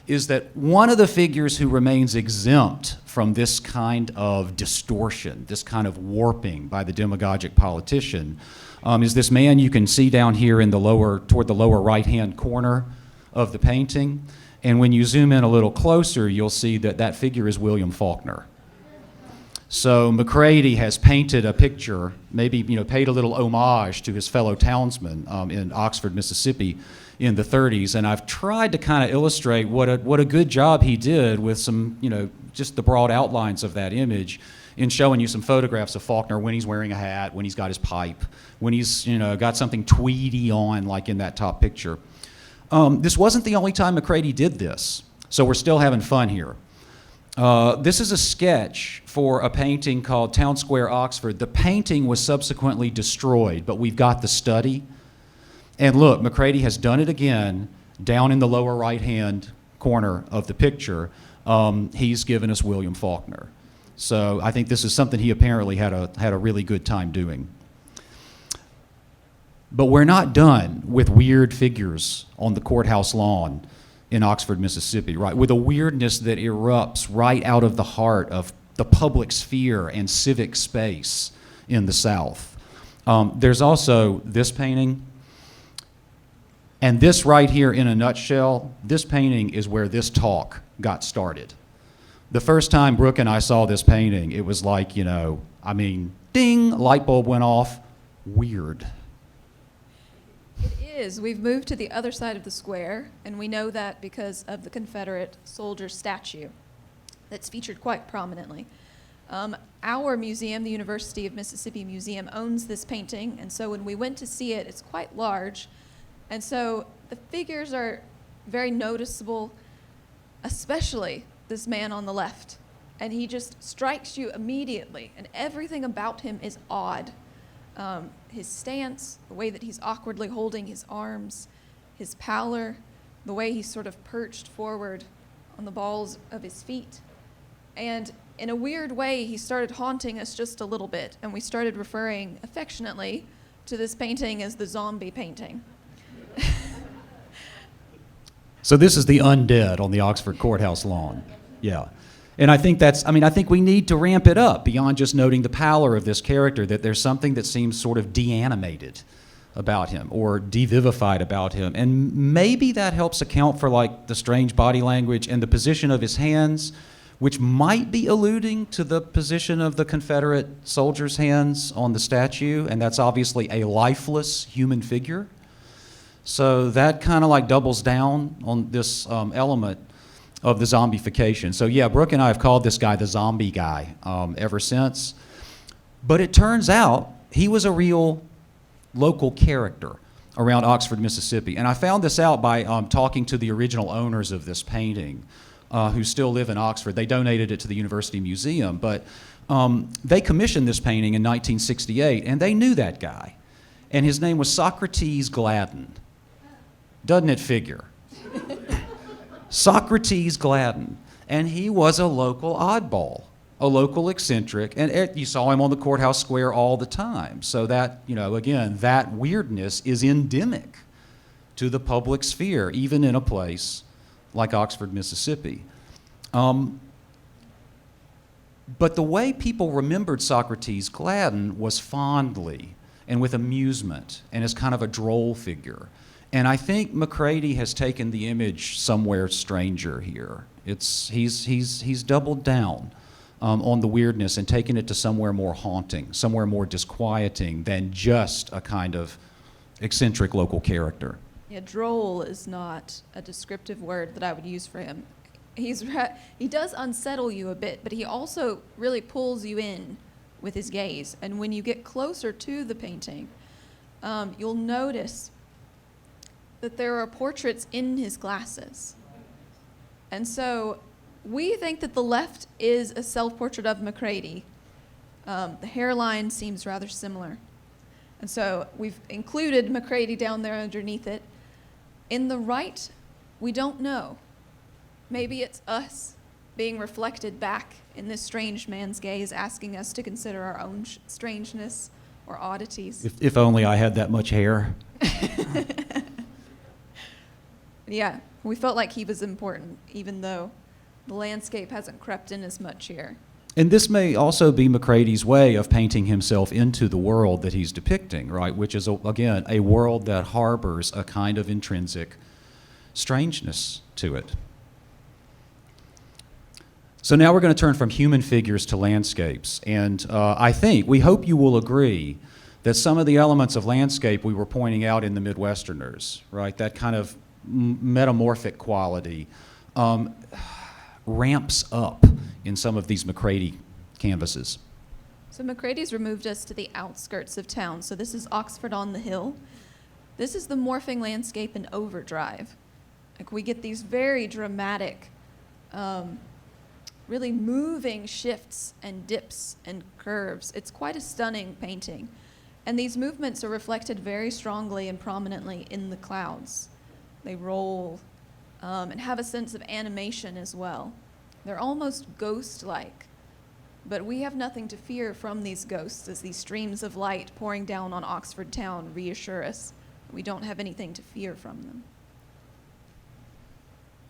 is that one of the figures who remains exempt from this kind of distortion, this kind of warping by the demagogic politician, is this man you can see down here in the toward the lower right-hand corner of the painting. And when you zoom in a little closer, you'll see that that figure is William Faulkner. So McCrady has painted a picture, maybe paid a little homage to his fellow townsman in Oxford, Mississippi in the 30s. And I've tried to kind of illustrate what a good job he did with some, just the broad outlines of that image in showing you some photographs of Faulkner when he's wearing a hat, when he's got his pipe, when he's got something tweedy on, like in that top picture. This wasn't the only time McCrady did this, so we're still having fun here. This is a sketch for a painting called Town Square, Oxford. The painting was subsequently destroyed, but we've got the study. And look, McCrady has done it again down in the lower right-hand corner of the picture. He's given us William Faulkner. So I think this is something he apparently had a really good time doing. But we're not done with weird figures on the courthouse lawn in Oxford, Mississippi, right? With a weirdness that erupts right out of the heart of the public sphere and civic space in the South. There's also this painting. And this right here, in a nutshell, this painting is where this talk got started. The first time Brooke and I saw this painting, it was like, ding, light bulb went off, weird. It is. We've moved to the other side of the square, and we know that because of the Confederate soldier statue that's featured quite prominently. Our museum, the University of Mississippi Museum, owns this painting, and so when we went to see it, it's quite large. And so the figures are very noticeable, especially this man on the left. And he just strikes you immediately, and everything about him is odd. His stance, the way that he's awkwardly holding his arms, his pallor, the way he's sort of perched forward on the balls of his feet. And in a weird way, he started haunting us just a little bit, and we started referring affectionately to this painting as the zombie painting. So this is the undead on the Oxford courthouse lawn. Yeah. And I think I think we need to ramp it up beyond just noting the pallor of this character, that there's something that seems sort of deanimated about him or devivified about him. And maybe that helps account for like the strange body language and the position of his hands, which might be alluding to the position of the Confederate soldier's hands on the statue. And that's obviously a lifeless human figure. So that kind of like doubles down on this element of the zombification. So yeah, Brooke and I have called this guy the zombie guy ever since. But it turns out he was a real local character around Oxford, Mississippi. And I found this out by talking to the original owners of this painting, who still live in Oxford. They donated it to the University Museum, but they commissioned this painting in 1968, and they knew that guy. And his name was Socrates Gladden. Doesn't it figure? Socrates Gladden. And he was a local oddball, a local eccentric, and you saw him on the courthouse square all the time. So that, again, that weirdness is endemic to the public sphere, even in a place like Oxford, Mississippi. But the way people remembered Socrates Gladden was fondly and with amusement and as kind of a droll figure. And I think McCrady has taken the image somewhere stranger here. He's doubled down on the weirdness and taken it to somewhere more haunting, somewhere more disquieting than just a kind of eccentric local character. Yeah, droll is not a descriptive word that I would use for him. He does unsettle you a bit, but he also really pulls you in with his gaze. And when you get closer to the painting, you'll notice that there are portraits in his glasses. And so we think that the left is a self-portrait of McCrady. The hairline seems rather similar. And so we've included McCrady down there underneath it. In the right, we don't know. Maybe it's us being reflected back in this strange man's gaze, asking us to consider our own strangeness or oddities. If only I had that much hair. Yeah, we felt like he was important, even though the landscape hasn't crept in as much here. And this may also be McCrady's way of painting himself into the world that he's depicting, right? Which is, again, a world that harbors a kind of intrinsic strangeness to it. So now we're going to turn from human figures to landscapes. And we hope you will agree that some of the elements of landscape we were pointing out in the Midwesterners, right? That kind of metamorphic quality ramps up in some of these McCrady canvases. So McCrady's removed us to the outskirts of town. So this is Oxford on the Hill. This is the morphing landscape in overdrive. Like, we get these very dramatic, really moving shifts and dips and curves. It's quite a stunning painting. And these movements are reflected very strongly and prominently in the clouds. They roll and have a sense of animation as well. They're almost ghost-like, but we have nothing to fear from these ghosts, as these streams of light pouring down on Oxford town reassure us that we don't have anything to fear from them.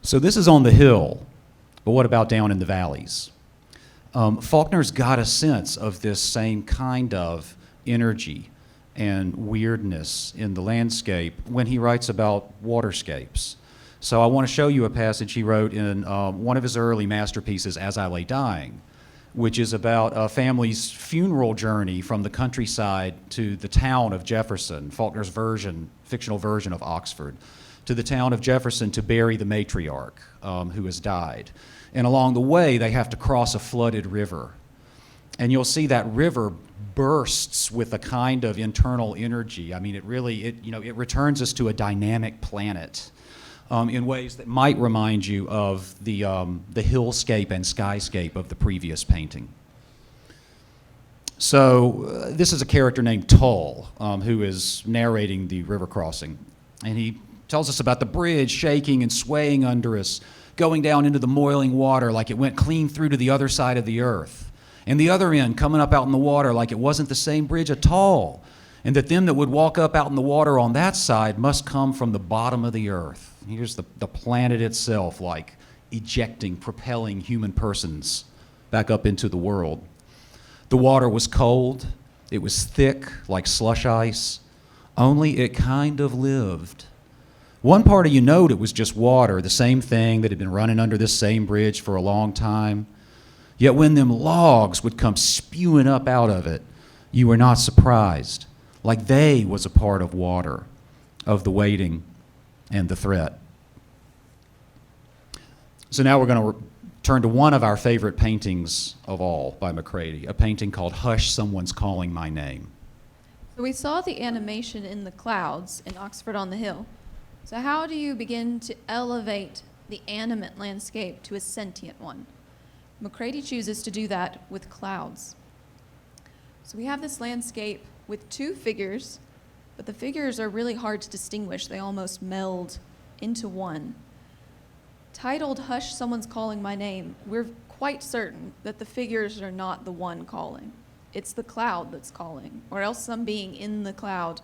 So this is on the hill, but what about down in the valleys? Faulkner's got a sense of this same kind of energy and weirdness in the landscape when he writes about waterscapes. So I want to show you a passage he wrote in one of his early masterpieces, As I Lay Dying, which is about a family's funeral journey from the countryside to the town of Jefferson, Faulkner's fictional version of Oxford, to the town of Jefferson to bury the matriarch who has died. And along the way, they have to cross a flooded river. And you'll see that river bursts with a kind of internal energy. I mean, it returns us to a dynamic planet in ways that might remind you of the hillscape and skyscape of the previous painting. So this is a character named Droll who is narrating the river crossing. And he tells us about the bridge shaking and swaying under us, going down into the moiling water like it went clean through to the other side of the earth. And the other end coming up out in the water like it wasn't the same bridge at all. And that them that would walk up out in the water on that side must come from the bottom of the earth. Here's the planet itself, like ejecting, propelling human persons back up into the world. The water was cold. It was thick, like slush ice. Only it kind of lived. One part of you knowed it was just water, the same thing that had been running under this same bridge for a long time. Yet when them logs would come spewing up out of it, you were not surprised, like they was a part of water, of the waiting and the threat. So now we're going to turn to one of our favorite paintings of all by McCrady, a painting called Hush, Someone's Calling My Name. So we saw the animation in the clouds in Oxford on the Hill. So how do you begin to elevate the animate landscape to a sentient one? McCrady chooses to do that with clouds. So we have this landscape with two figures, but the figures are really hard to distinguish. They almost meld into one. Titled Hush, Someone's Calling My Name, we're quite certain that the figures are not the one calling. It's the cloud that's calling, or else some being in the cloud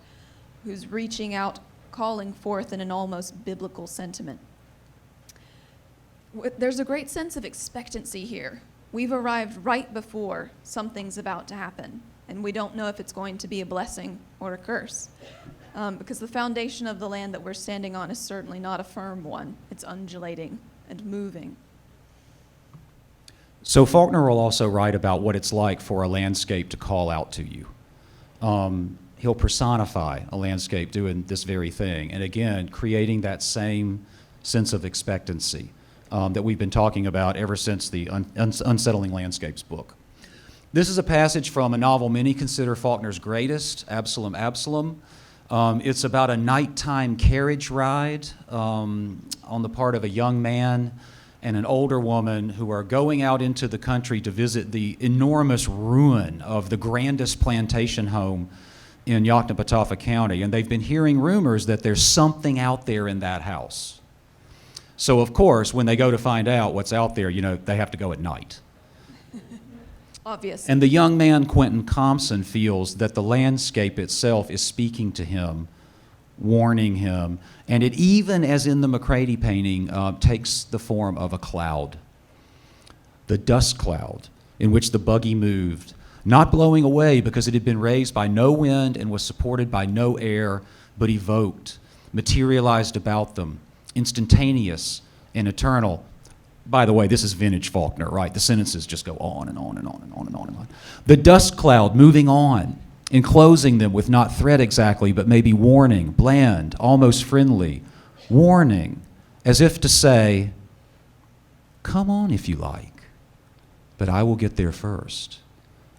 who's reaching out, calling forth in an almost biblical sentiment. There's a great sense of expectancy here. We've arrived right before something's about to happen, and we don't know if it's going to be a blessing or a curse, because the foundation of the land that we're standing on is certainly not a firm one. It's undulating and moving. So Faulkner will also write about what it's like for a landscape to call out to you. He'll personify a landscape doing this very thing, and again, creating that same sense of expectancy that we've been talking about ever since the Unsettling Landscapes book. This is a passage from a novel many consider Faulkner's greatest, Absalom, Absalom. It's about a nighttime carriage ride on the part of a young man and an older woman who are going out into the country to visit the enormous ruin of the grandest plantation home in Yoknapatawpha County. And they've been hearing rumors that there's something out there in that house. So, of course, when they go to find out what's out there, they have to go at night. Obvious. And the young man, Quentin Compson, feels that the landscape itself is speaking to him warning him. And it even, as in the McCrady painting, takes the form of a cloud. The dust cloud in which the buggy moved, not blowing away because it had been raised by no wind and was supported by no air, but evoked, materialized about them, instantaneous and eternal. By the way, this is vintage Faulkner, right? The sentences just go on and on and on and on and on and on. The dust cloud moving on, enclosing them with not threat exactly, but maybe warning, bland, almost friendly, warning, as if to say, come on if you like, but I will get there first.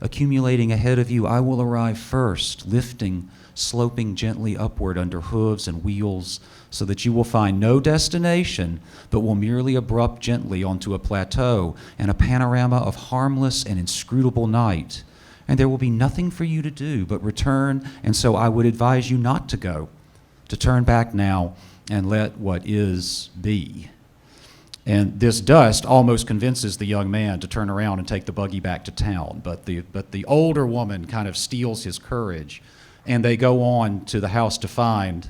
Accumulating ahead of you, I will arrive first, lifting, sloping gently upward under hooves and wheels, so that you will find no destination, but will merely abrupt gently onto a plateau and a panorama of harmless and inscrutable night. And there will be nothing for you to do but return, and so I would advise you not to go, to turn back now and let what is be. And this dust almost convinces the young man to turn around and take the buggy back to town, but the older woman kind of steals his courage, and they go on to the house to find.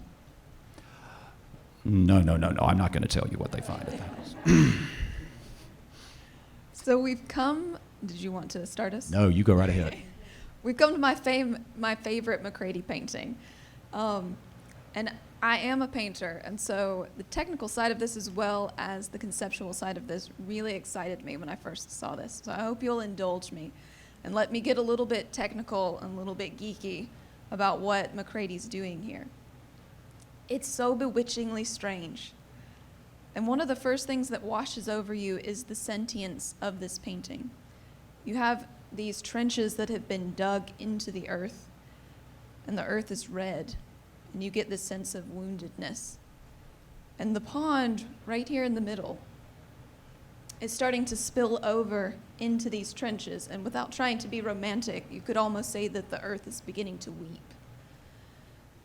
No, I'm not going to tell you what they find at the house. So we've come, did you want to start us? No, you go right ahead. We've come to my favorite McCrady painting. And I am a painter, and so the technical side of this as well as the conceptual side of this really excited me when I first saw this. So I hope you'll indulge me and let me get a little bit technical and a little bit geeky about what McCrady's doing here. It's so bewitchingly strange. And one of the first things that washes over you is the sentience of this painting. You have these trenches that have been dug into the earth, and the earth is red, and you get this sense of woundedness. And the pond right here in the middle is starting to spill over into these trenches, and without trying to be romantic, you could almost say that the earth is beginning to weep.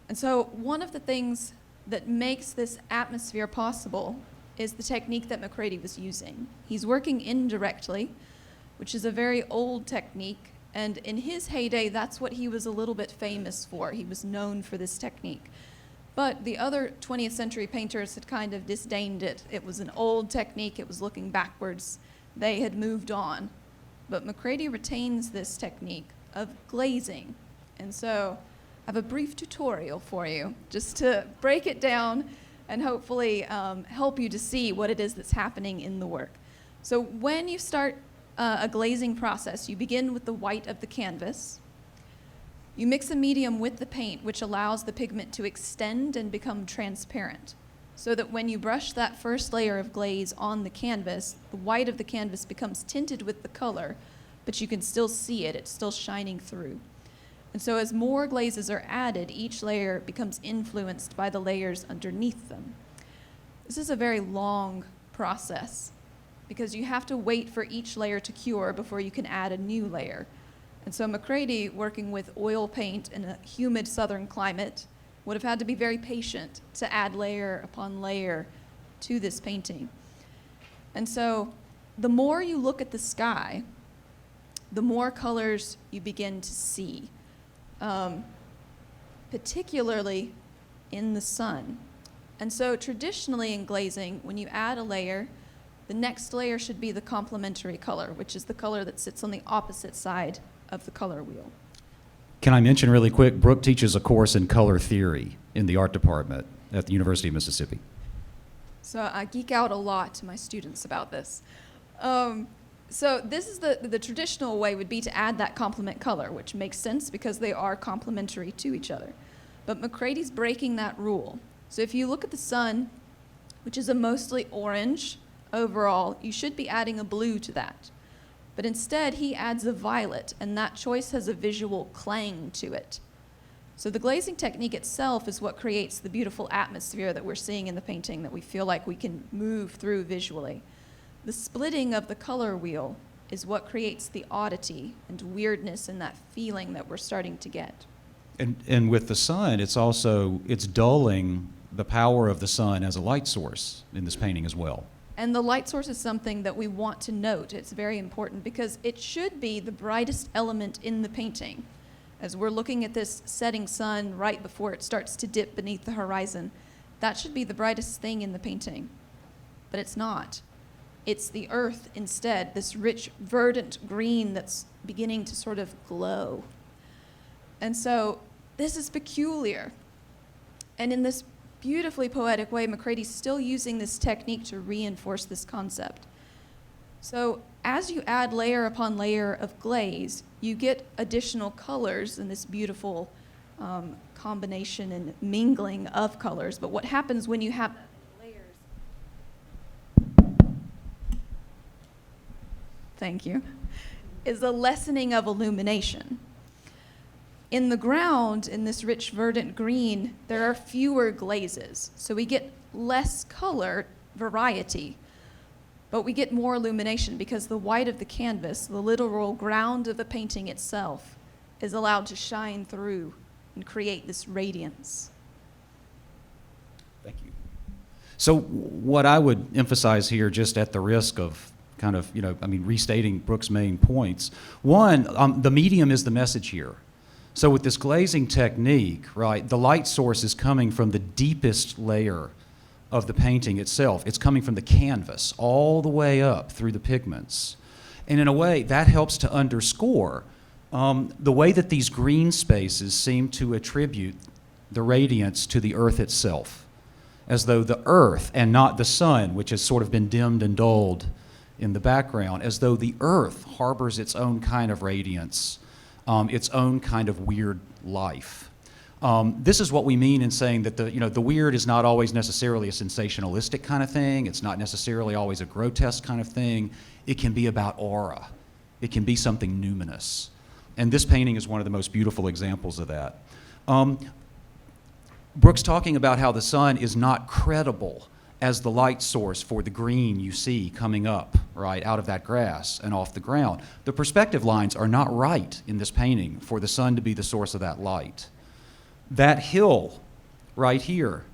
And so one of the things that makes this atmosphere possible is the technique that McCrady was using. He's working indirectly, which is a very old technique, and in his heyday, that's what he was a little bit famous for. He was known for this technique. But the other 20th century painters had kind of disdained it. It was an old technique, it was looking backwards. They had moved on. But McCrady retains this technique of glazing. And so I have a brief tutorial for you, just to break it down and hopefully help you to see what it is that's happening in the work. So when you start a glazing process, you begin with the white of the canvas. You mix a medium with the paint, which allows the pigment to extend and become transparent, so that when you brush that first layer of glaze on the canvas, the white of the canvas becomes tinted with the color, but you can still see it, it's still shining through. And so as more glazes are added, each layer becomes influenced by the layers underneath them. This is a very long process, because you have to wait for each layer to cure before you can add a new layer. And so McCrady, working with oil paint in a humid southern climate, would have had to be very patient to add layer upon layer to this painting. And so the more you look at the sky, the more colors you begin to see, particularly in the sun. And so traditionally in glazing, when you add a layer, the next layer should be the complementary color, which is the color that sits on the opposite side of the color wheel. Can I mention really quick, Brooke teaches a course in color theory in the art department at the University of Mississippi. So I geek out a lot to my students about this. So this is the traditional way would be to add that complement color, which makes sense because they are complementary to each other. But McCrady's breaking that rule. So if you look at the sun, which is a mostly orange overall, you should be adding a blue to that. But instead, he adds a violet, and that choice has a visual clang to it. So the glazing technique itself is what creates the beautiful atmosphere that we're seeing in the painting that we feel like we can move through visually. The splitting of the color wheel is what creates the oddity and weirdness and that feeling that we're starting to get. And with the sun, it's dulling the power of the sun as a light source in this painting as well. And the light source is something that we want to note. It's very important because it should be the brightest element in the painting. as we're looking at this setting sun right before it starts to dip beneath the horizon, that should be the brightest thing in the painting. But it's not. It's the earth instead, this rich, verdant green that's beginning to sort of glow. And so this is peculiar. And in this beautifully poetic way, McCrady's still using this technique to reinforce this concept. So as you add layer upon layer of glaze, you get additional colors in this beautiful combination and mingling of colors. But what happens when you have layers? Thank you. Is a lessening of illumination. In the ground, in this rich verdant green, there are fewer glazes. So we get less color variety, but we get more illumination because the white of the canvas, the literal ground of the painting itself, is allowed to shine through and create this radiance. Thank you. So what I would emphasize here, just at the risk of kind of, restating Brooke's main points. One, the medium is the message here. So with this glazing technique, right, the light source is coming from the deepest layer of the painting itself. It's coming from the canvas all the way up through the pigments. And in a way, that helps to underscore the way that these green spaces seem to attribute the radiance to the earth itself, as though the earth and not the sun, which has sort of been dimmed and dulled in the background, as though the earth harbors its own kind of radiance, its own kind of weird life. This is what we mean in saying that the weird is not always necessarily a sensationalistic kind of thing. It's not necessarily always a grotesque kind of thing. It can be about aura. It can be something numinous. And this painting is one of the most beautiful examples of that. Brooke's talking about how the sun is not credible as the light source for the green you see coming up, right, out of that grass and off the ground. The perspective lines are not right in this painting for the sun to be the source of that light. That hill right here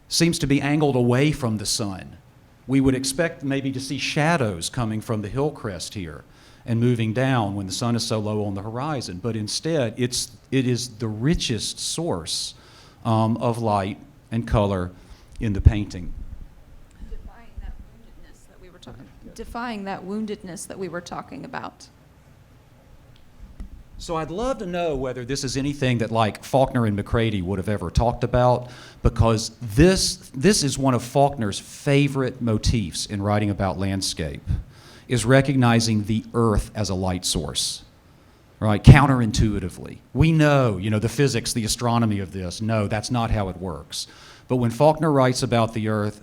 seems to be angled away from the sun. We would expect maybe to see shadows coming from the hill crest here and moving down when the sun is so low on the horizon, but instead it is the richest source of light and color in the painting. Defying that woundedness that we were talking about. So I'd love to know whether this is anything that like Faulkner and McCrady would have ever talked about, because this is one of Faulkner's favorite motifs in writing about landscape, is recognizing the earth as a light source, right? Counterintuitively. We know, the physics, the astronomy of this. No, that's not how it works. But when Faulkner writes about the earth,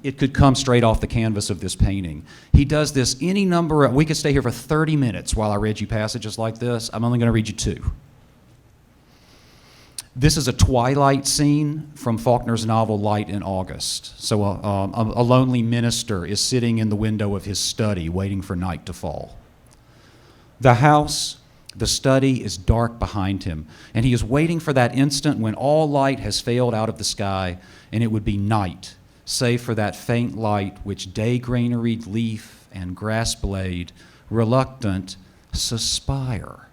it could come straight off the canvas of this painting. He does this any number of, we could stay here for 30 minutes while I read you passages like this. I'm only going to read you two. This is a twilight scene from Faulkner's novel Light in August. So a lonely minister is sitting in the window of his study waiting for night to fall. The house, the study is dark behind him, and he is waiting for that instant when all light has failed out of the sky and it would be night, save for that faint light which day granaried leaf and grass blade, reluctant, suspire,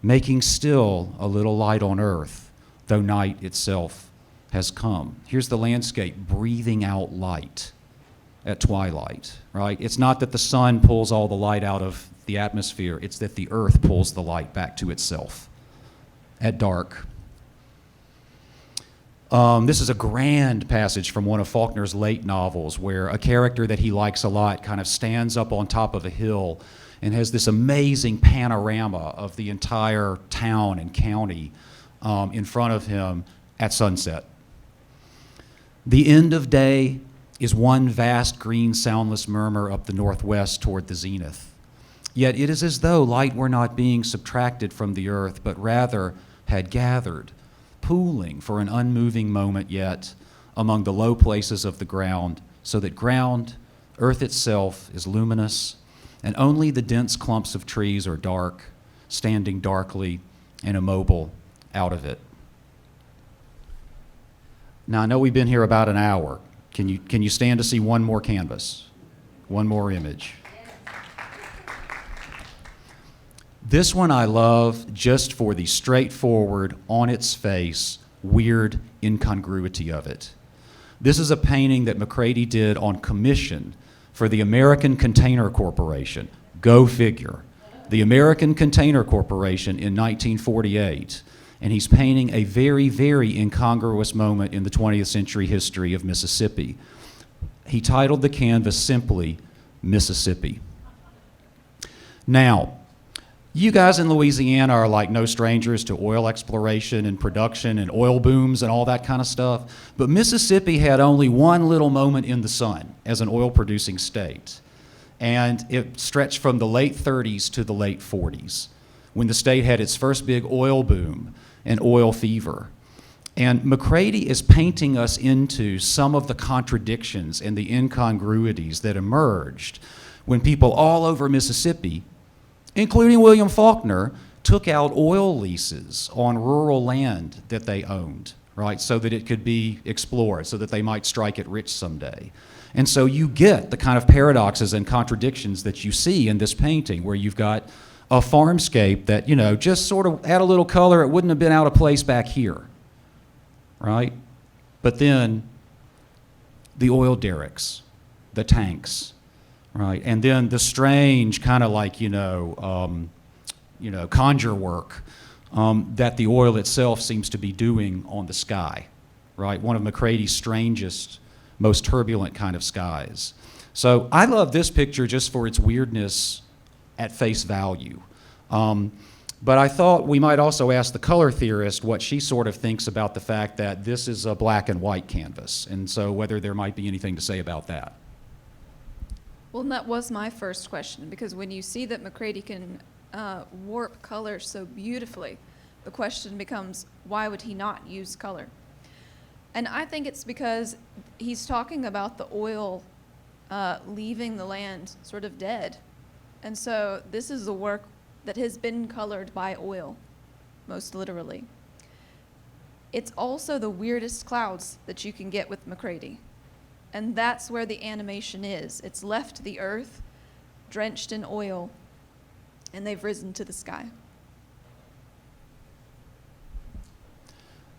making still a little light on earth, though night itself has come. Here's the landscape breathing out light at twilight, right? It's not that the sun pulls all the light out of the atmosphere, it's that the earth pulls the light back to itself at dark. This is a grand passage from one of Faulkner's late novels where a character that he likes a lot kind of stands up on top of a hill and has this amazing panorama of the entire town and county in front of him at sunset. The end of day is one vast green soundless murmur up the northwest toward the zenith. Yet it is as though light were not being subtracted from the earth, but rather had gathered, pooling for an unmoving moment yet among the low places of the ground, so that ground, earth itself, is luminous, and only the dense clumps of trees are dark, standing darkly and immobile out of it. Now, I know we've been here about an hour. Can you stand to see one more canvas? One more image? This one I love just for the straightforward, on its face, weird incongruity of it. This is a painting that McCrady did on commission for the American Container Corporation. Go figure. The American Container Corporation in 1948. And he's painting a very, very incongruous moment in the 20th century history of Mississippi. He titled the canvas simply, Mississippi. Now, you guys in Louisiana are like no strangers to oil exploration and production and oil booms and all that kind of stuff. But Mississippi had only one little moment in the sun as an oil-producing state. And it stretched from the late 30s to the late 40s, when the state had its first big oil boom and oil fever. And McCrady is painting us into some of the contradictions and the incongruities that emerged when people all over Mississippi, including William Faulkner, took out oil leases on rural land that they owned, right, so that it could be explored, so that they might strike it rich someday. And so you get the kind of paradoxes and contradictions that you see in this painting, where you've got a farmscape that, you know, just sort of add a little color, it wouldn't have been out of place back here, right? But then the oil derricks, the tanks, right? And then the strange kind of like, conjure work that the oil itself seems to be doing on the sky, right? One of McCrady's strangest, most turbulent kind of skies. So I love this picture just for its weirdness at face value. But I thought we might also ask the color theorist what she sort of thinks about the fact that this is a black and white canvas, and so whether there might be anything to say about that. Well, and that was my first question, because when you see that McCrady can warp color so beautifully, the question becomes, why would he not use color? And I think it's because he's talking about the oil leaving the land sort of dead. And so this is a work that has been colored by oil, most literally. It's also the weirdest clouds that you can get with McCrady. And that's where the animation is. It's left the earth drenched in oil, and they've risen to the sky.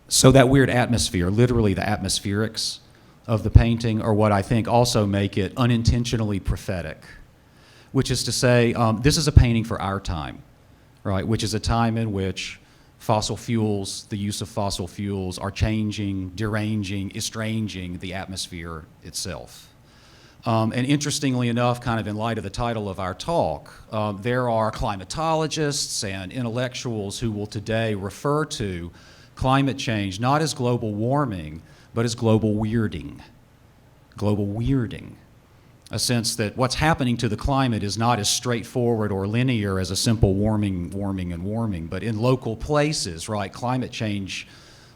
So that weird atmosphere, literally the atmospherics of the painting, are what I think also make it unintentionally prophetic, which is to say, this is a painting for our time, right? Which is a time in which fossil fuels, the use of fossil fuels, are changing, deranging, estranging the atmosphere itself. And interestingly enough, kind of in light of the title of our talk, there are climatologists and intellectuals who will today refer to climate change not as global warming, but as global weirding. Global weirding. A sense that what's happening to the climate is not as straightforward or linear as a simple warming, but in local places, right, climate change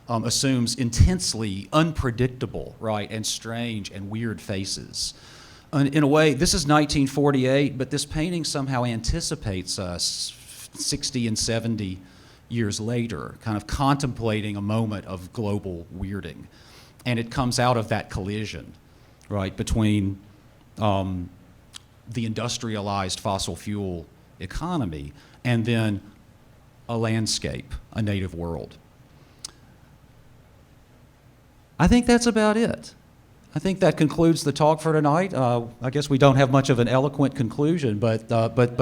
assumes intensely unpredictable, right, and strange and weird faces. In a way, this is 1948, but this painting somehow anticipates us 60 and 70 years later, kind of contemplating a moment of global weirding. And it comes out of that collision, right, between the industrialized fossil fuel economy and then a landscape, a native world. I think that's about it. I think that concludes the talk for tonight. I guess we don't have much of an eloquent conclusion, but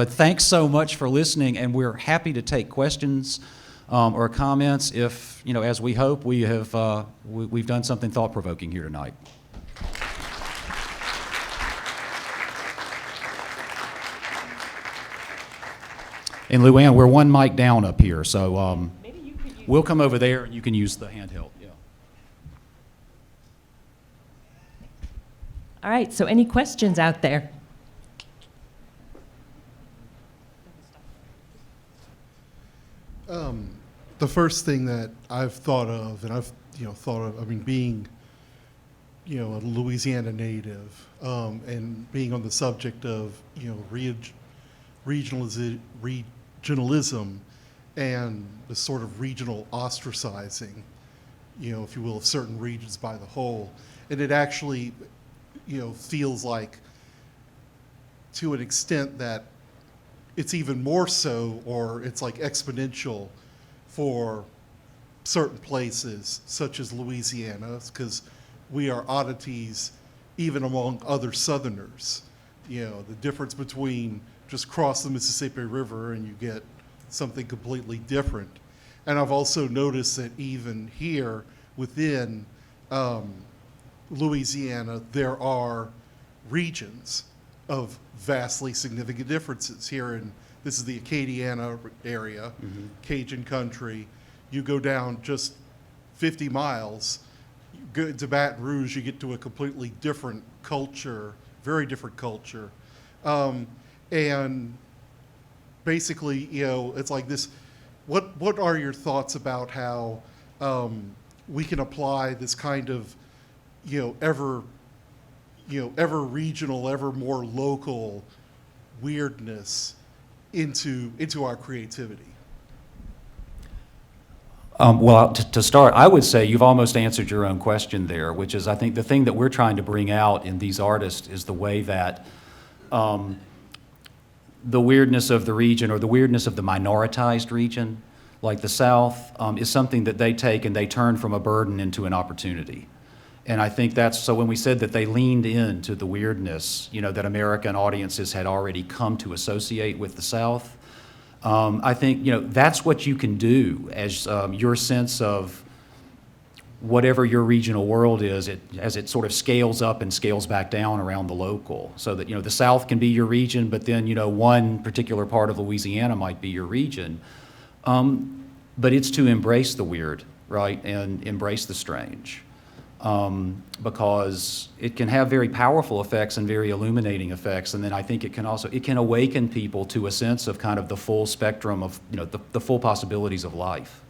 thanks so much for listening, and we're happy to take questions or comments if, as we hope, we've done something thought-provoking here tonight. And Luann, we're one mic down up here, so Maybe you could use we'll come over there and you can use the handheld. Yeah. All right, so any questions out there? The first thing that I've thought of, and I've being, a Louisiana native, and being on the subject of, regionalism and the sort of regional ostracizing, if you will, of certain regions by the whole. And it actually, feels like, to an extent, that it's even more so, or it's like exponential for certain places, such as Louisiana, because we are oddities even among other Southerners. You know, the difference between just cross the Mississippi River and you get something completely different. And I've also noticed that even here within Louisiana, there are regions of vastly significant differences. Here in, this is the Acadiana area, Cajun country. You go down just 50 miles, you go to Baton Rouge, you get to a completely different culture, very different culture. And basically, you know, it's like this, what are your thoughts about how we can apply this kind of, ever regional, ever more local weirdness into our creativity? Well, to start, I would say you've almost answered your own question there, which is, I think the thing that we're trying to bring out in these artists is the way that the weirdness of the region, or the weirdness of the minoritized region, like the South, is something that they take and they turn from a burden into an opportunity. And I think that's, so when we said that they leaned into the weirdness, that American audiences had already come to associate with the South, I think, that's what you can do as your sense of whatever your regional world is, as it sort of scales up and scales back down around the local. So that, the South can be your region, but then, one particular part of Louisiana might be your region. But it's to embrace the weird, right, and embrace the strange. Because it can have very powerful effects and very illuminating effects, and then I think it can awaken people to a sense of kind of the full spectrum of, the full possibilities of life.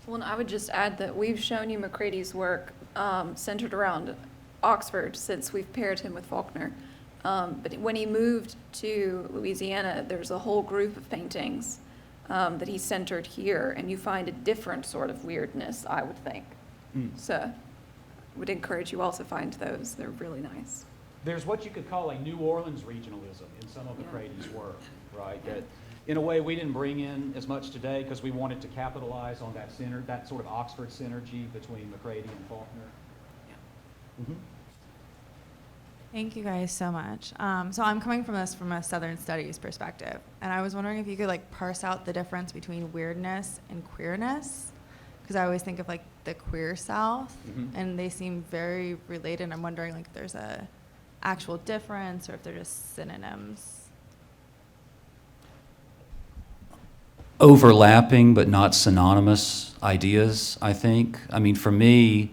Well, and I would just add that we've shown you McCrady's work centered around Oxford since we've paired him with Faulkner. But when he moved to Louisiana, there's a whole group of paintings that he centered here, and you find a different sort of weirdness, I would think. So I would encourage you all to find those. They're really nice. There's what you could call a New Orleans regionalism in some of McCrady's work, right? That in a way we didn't bring in as much today because we wanted to capitalize on that sort of Oxford synergy between McCrady and Faulkner. Yeah. Thank you guys so much. So I'm coming from this from a Southern Studies perspective, and I was wondering if you could parse out the difference between weirdness and queerness, because I always think of the queer South, and they seem very related. I'm wondering if there's a actual difference or if they're just synonyms. Overlapping but not synonymous ideas, I think. I mean, for me,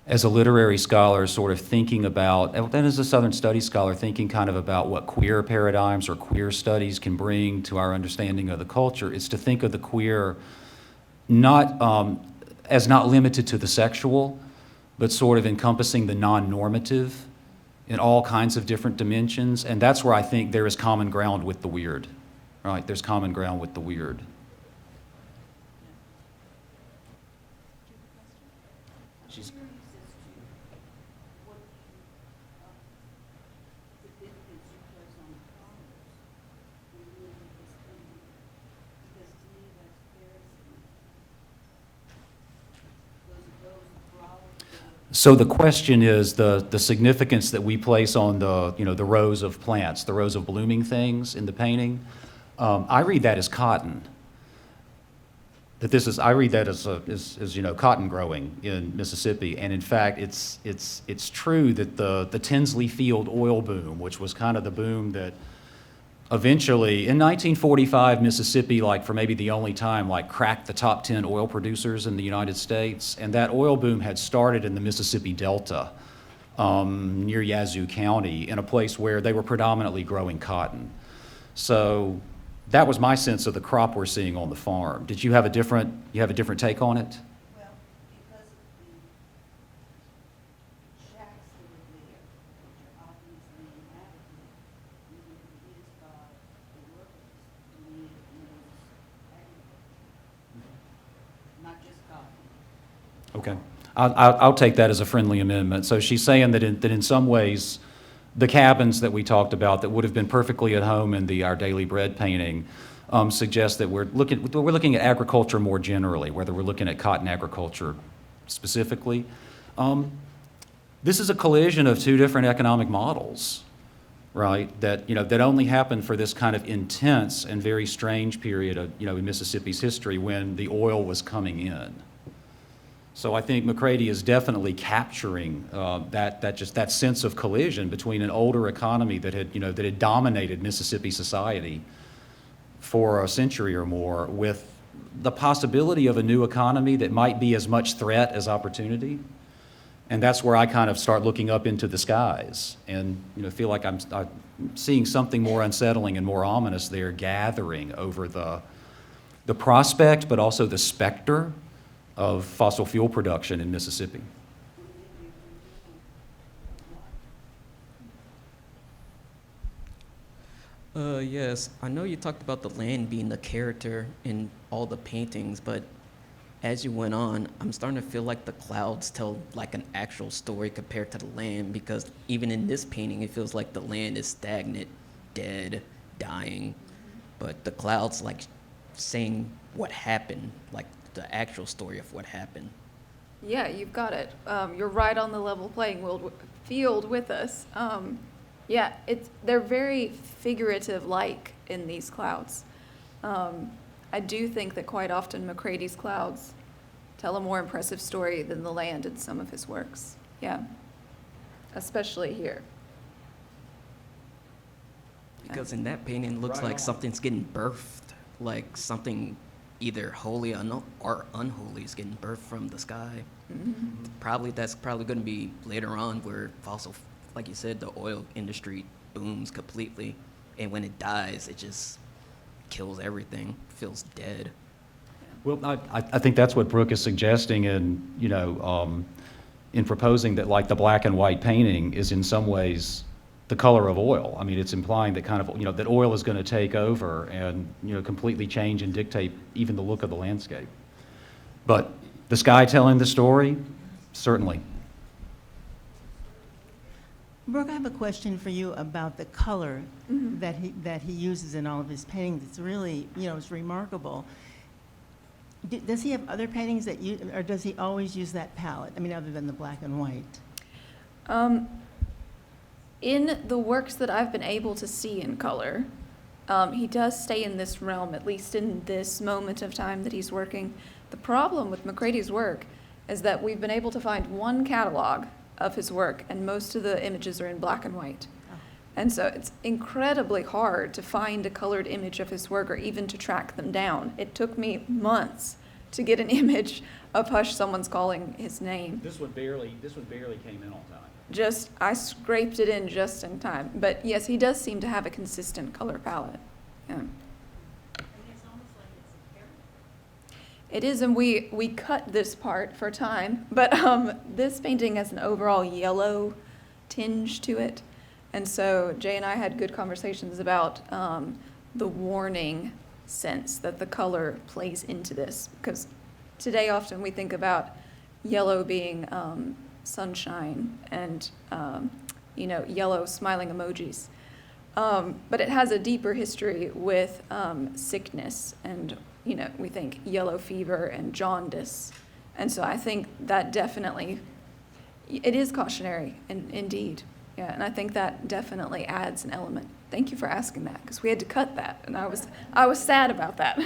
as a literary scholar, sort of thinking about, and as a Southern Studies scholar, thinking kind of about what queer paradigms or queer studies can bring to our understanding of the culture, is to think of the queer not as not limited to the sexual, but sort of encompassing the non-normative in all kinds of different dimensions. And that's where I think there is common ground with the weird, right? There's common ground with the weird. She's So the question is the significance that we place on the rows of plants, the rows of blooming things in the painting. I read that as cotton. I read that as cotton growing in Mississippi, and in fact it's true that the Tinsley Field oil boom, which was kind of the boom that eventually, in 1945, Mississippi, for maybe the only time, cracked the top 10 oil producers in the United States. And that oil boom had started in the Mississippi Delta, near Yazoo County, in a place where they were predominantly growing cotton. So that was my sense of the crop we're seeing on the farm. Did you have a different take on it? Okay, I'll take that as a friendly amendment. So she's saying that in some ways, the cabins that we talked about that would have been perfectly at home in our daily bread painting suggest that we're looking at agriculture more generally, whether we're looking at cotton agriculture specifically. This is a collision of two different economic models, right? That only happened for this kind of intense and very strange period of, in Mississippi's history when the oil was coming in. So I think McCrady is definitely capturing that sense of collision between an older economy that had dominated Mississippi society for a century or more, with the possibility of a new economy that might be as much threat as opportunity. And that's where I kind of start looking up into the skies and feel like I'm seeing something more unsettling and more ominous there gathering over the prospect, but also the specter of fossil fuel production in Mississippi. Yes, I know you talked about the land being the character in all the paintings, but as you went on, I'm starting to feel like the clouds tell like an actual story compared to the land, because even in this painting, it feels like the land is stagnant, dead, dying, but the clouds like saying what happened, like the actual story of what happened. Yeah, you've got it. You're right on the level playing field with us. Yeah, they're very figurative-like in these clouds. I do think that quite often McCrady's clouds tell a more impressive story than the land in some of his works. Yeah, especially here. Because in that painting, it looks like something's getting birthed, like something either holy or unholy is getting birthed from the sky. Mm-hmm. That's probably going to be later on where like you said, the oil industry booms completely, and when it dies, it just kills everything, feels dead. Well, I think that's what Brooke is suggesting in proposing that like the black and white painting is in some ways the color of oil. I mean, it's implying that kind of, that oil is going to take over and, completely change and dictate even the look of the landscape. But the sky telling the story, certainly. Brooke, I have a question for you about the color Mm-hmm. that he uses in all of his paintings. It's really, it's remarkable. Does he have other paintings or does he always use that palette? I mean, other than the black and white. In the works that I've been able to see in color, he does stay in this realm, at least in this moment of time that he's working. The problem with McCrady's work is that we've been able to find one catalog of his work, and most of the images are in black and white. Oh. And so it's incredibly hard to find a colored image of his work or even to track them down. It took me months to get an image of Hush, Someone's Calling His Name. This one barely came in on time. I scraped it in just in time. But yes, he does seem to have a consistent color palette. Yeah. It is, and we cut this part for time, but this painting has an overall yellow tinge to it. And so Jay and I had good conversations about the warning sense that the color plays into this, because today often we think about yellow being sunshine and yellow smiling emojis. But it has a deeper history with sickness, and we think yellow fever and jaundice. And so I think that definitely, it is cautionary, indeed. Yeah, and I think that definitely adds an element. Thank you for asking that, because we had to cut that, and I was sad about that.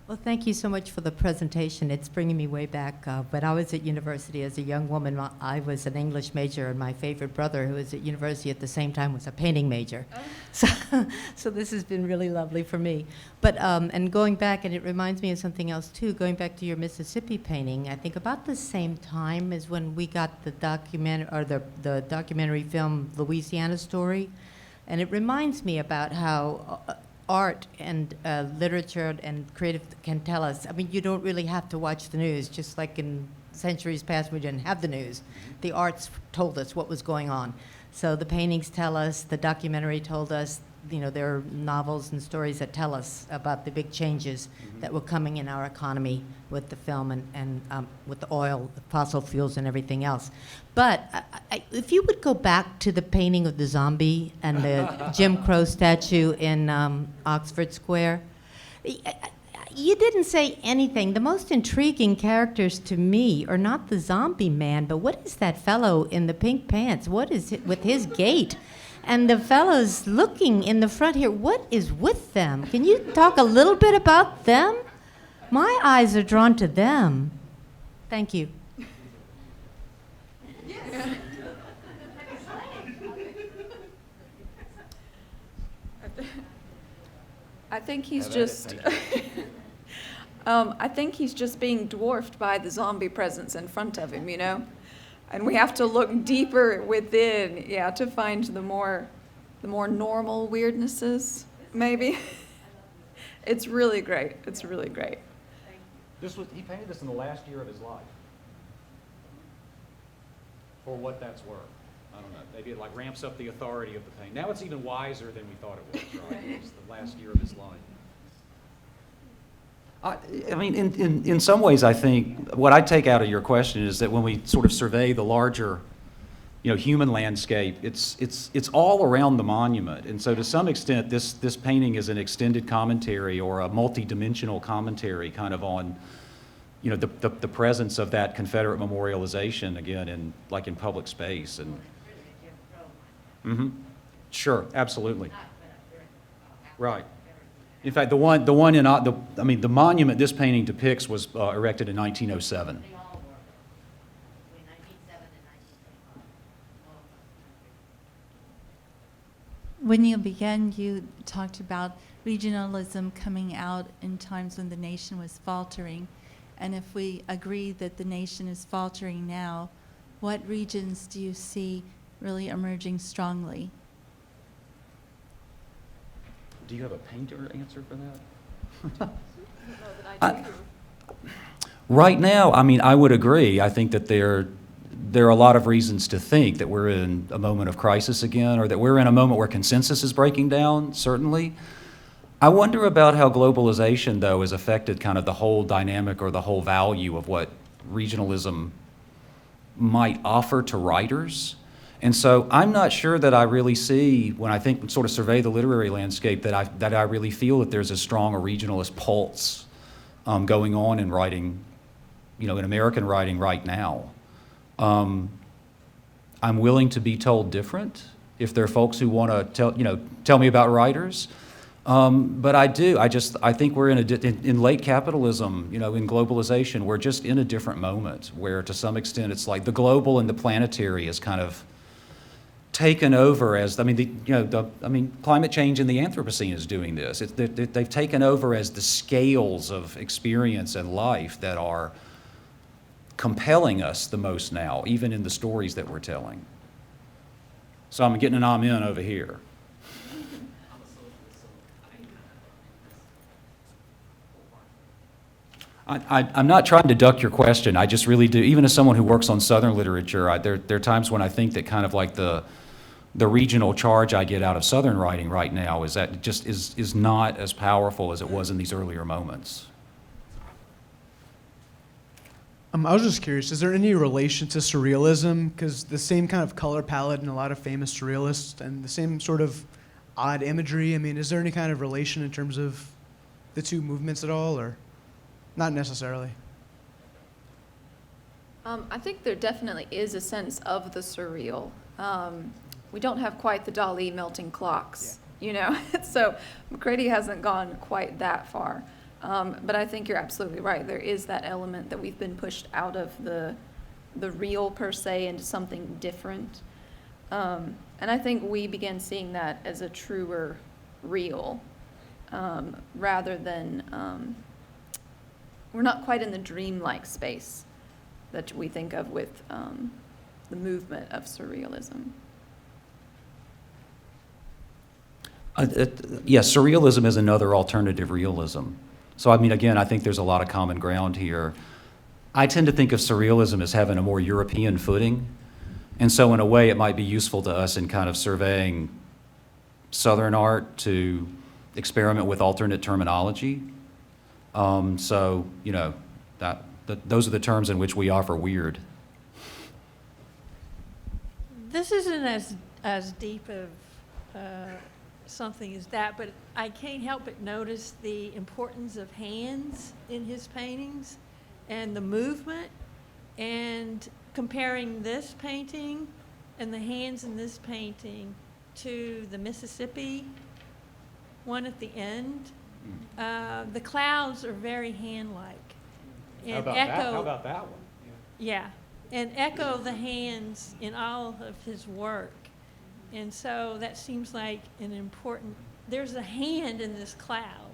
Well, thank you so much for the presentation. It's bringing me way back. When I was at university as a young woman, I was an English major, and my favorite brother, who was at university at the same time, was a painting major. So this has been really lovely for me. But, and going back, and it reminds me of something else too, going back to your Mississippi painting, I think about the same time as when we got the documentary film Louisiana Story. And it reminds me about how art and literature and creative can tell us. I mean, you don't really have to watch the news, just like in centuries past we didn't have the news. The arts told us what was going on. So the paintings tell us, the documentary told us, you know, there are novels and stories that tell us about the big changes that were coming in our economy with the film and with the oil, the fossil fuels and everything else. But if you would go back to the painting of the zombie and the Jim Crow statue in Oxford Square, you didn't say anything. The most intriguing characters to me are not the zombie man, but what is that fellow in the pink pants? What is it with his gait? And the fellows looking in the front here, what is with them? Can you talk a little bit about them? My eyes are drawn to them. Thank you. I think he's just, I think he's just being dwarfed by the zombie presence in front of him, you know? And we have to look deeper within, yeah, to find the more normal weirdnesses, maybe. It's really great. It's really great. He painted this in the last year of his life. For what that's worth. I don't know. Maybe it like ramps up the authority of the paint. Now it's even wiser than we thought it was, right? It's the last year of his life. I mean, in some ways, I think what I take out of your question is that when we sort of survey the larger, you know, human landscape, it's all around the monument. And so to some extent, this painting is an extended commentary or a multi-dimensional commentary kind of on, you know, the presence of that Confederate memorialization, again, in public space. And sure, absolutely. Right. In fact, the monument this painting depicts was erected in 1907. When you began, you talked about regionalism coming out in times when the nation was faltering. And if we agree that the nation is faltering now, what regions do you see really emerging strongly? Do you have a painter answer for that? Right now, I mean, I would agree. I think that there are a lot of reasons to think that we're in a moment of crisis again, or that we're in a moment where consensus is breaking down, certainly. I wonder about how globalization, though, has affected kind of the whole dynamic or the whole value of what regionalism might offer to writers. And so I'm not sure that I really see, when I think sort of survey the literary landscape, that I really feel that there's a strong a regionalist pulse going on in writing, you know, in American writing right now. I'm willing to be told different if there are folks who want to tell me about writers. But I think we're in late capitalism, you know, in globalization, we're just in a different moment where to some extent it's like the global and the planetary is kind of taken over as, climate change and the Anthropocene is doing this. They've taken over as the scales of experience and life that are compelling us the most now, even in the stories that we're telling. So I'm getting an amen over here. I'm not trying to duck your question. I just really do. Even as someone who works on Southern literature, there are times when I think that kind of like the regional charge I get out of Southern writing right now is that it just is not as powerful as it was in these earlier moments. I was just curious, is there any relation to surrealism? Because the same kind of color palette in a lot of famous surrealists and the same sort of odd imagery, I mean, is there any kind of relation in terms of the two movements at all, or not necessarily? I think there definitely is a sense of the surreal. We don't have quite the Dali melting clocks, you know, so McCrady hasn't gone quite that far. But I think you're absolutely right. There is that element that we've been pushed out of the real per se into something different. And I think we began seeing that as a truer real, rather than, we're not quite in the dreamlike space that we think of with the movement of surrealism. Yes, surrealism is another alternative realism. So, I mean, again, I think there's a lot of common ground here. I tend to think of surrealism as having a more European footing. And so, in a way, it might be useful to us in kind of surveying Southern art to experiment with alternate terminology. So, you know, those are the terms in which we offer weird. This isn't as deep of something as that, but I can't help but notice the importance of hands in his paintings and the movement, and comparing this painting and the hands in this painting to the Mississippi one at the end. The clouds are very hand-like. And How about that one? yeah, and echo the hands in all of his work. And so that seems like an important, there's a hand in this cloud,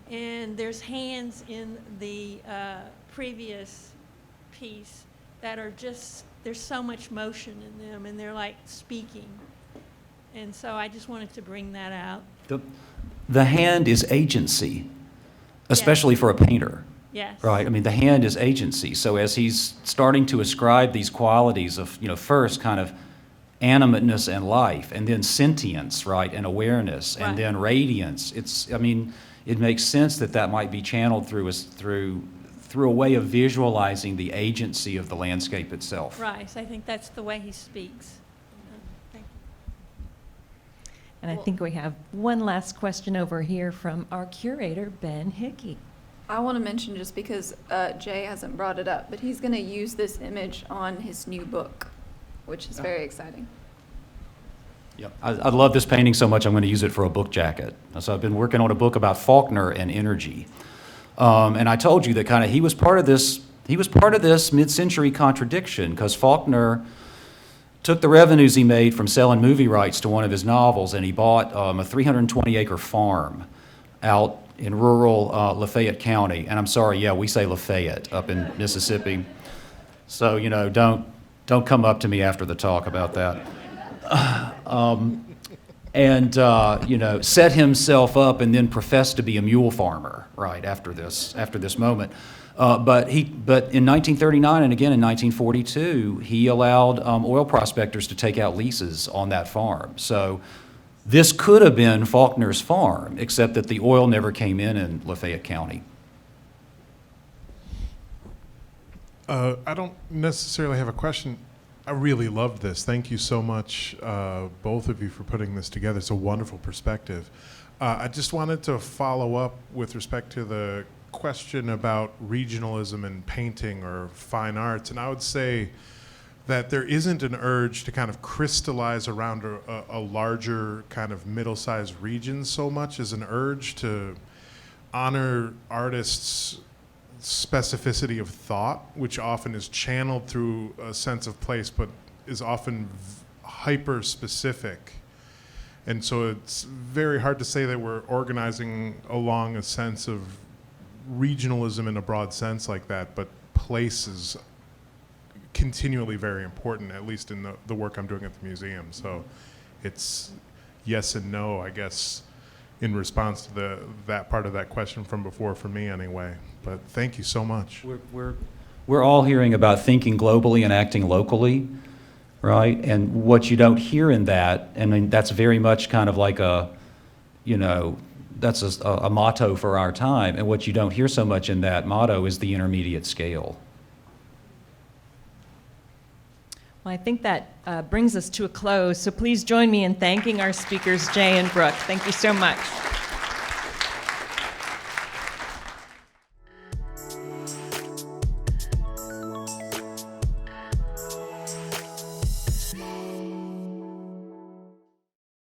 and there's hands in the previous piece that are just, there's so much motion in them, and they're like speaking. And so I just wanted to bring that out. The hand is agency, especially for a painter. Yes. Right, I mean, the hand is agency. So as he's starting to ascribe these qualities of, you know, first kind of animateness and life, and then sentience, right, and awareness, and then radiance, I mean, it makes sense that that might be channeled through a way of visualizing the agency of the landscape itself. Right, so I think that's the way he speaks. Thank you. And I think we have one last question over here from our curator, Ben Hickey. I want to mention, just because Jay hasn't brought it up, but he's going to use this image on his new book, which is very exciting. Yep. I love this painting so much, I'm going to use it for a book jacket. So I've been working on a book about Faulkner and energy. And I told you that kind of he was part of this mid-century contradiction, because Faulkner took the revenues he made from selling movie rights to one of his novels, and he bought a 320-acre farm out in rural Lafayette County. And I'm sorry, yeah, we say Lafayette up in Mississippi. So, you know, don't come up to me after the talk about that. You know, set himself up and then professed to be a mule farmer, right, after this moment. But in 1939 and again in 1942, he allowed oil prospectors to take out leases on that farm. So this could have been Faulkner's farm, except that the oil never came in Lafayette County. I don't necessarily have a question. I really love this. Thank you so much, both of you, for putting this together. It's a wonderful perspective. I just wanted to follow up with respect to the question about regionalism in painting or fine arts. And I would say that there isn't an urge to kind of crystallize around a larger kind of middle-sized region so much as an urge to honor artists' specificity of thought, which often is channeled through a sense of place, but is often hyper-specific. And so it's very hard to say that we're organizing along a sense of regionalism in a broad sense like that, but place is continually very important, at least in the work I'm doing at the museum. So it's yes and no, I guess, in response to that part of that question from before, for me anyway. But thank you so much. We're all hearing about thinking globally and acting locally, right? And what you don't hear in that, I mean, that's very much kind of like that's a motto for our time. And what you don't hear so much in that motto is the intermediate scale. Well, I think that brings us to a close. So please join me in thanking our speakers, Jay and Brooke. Thank you so much.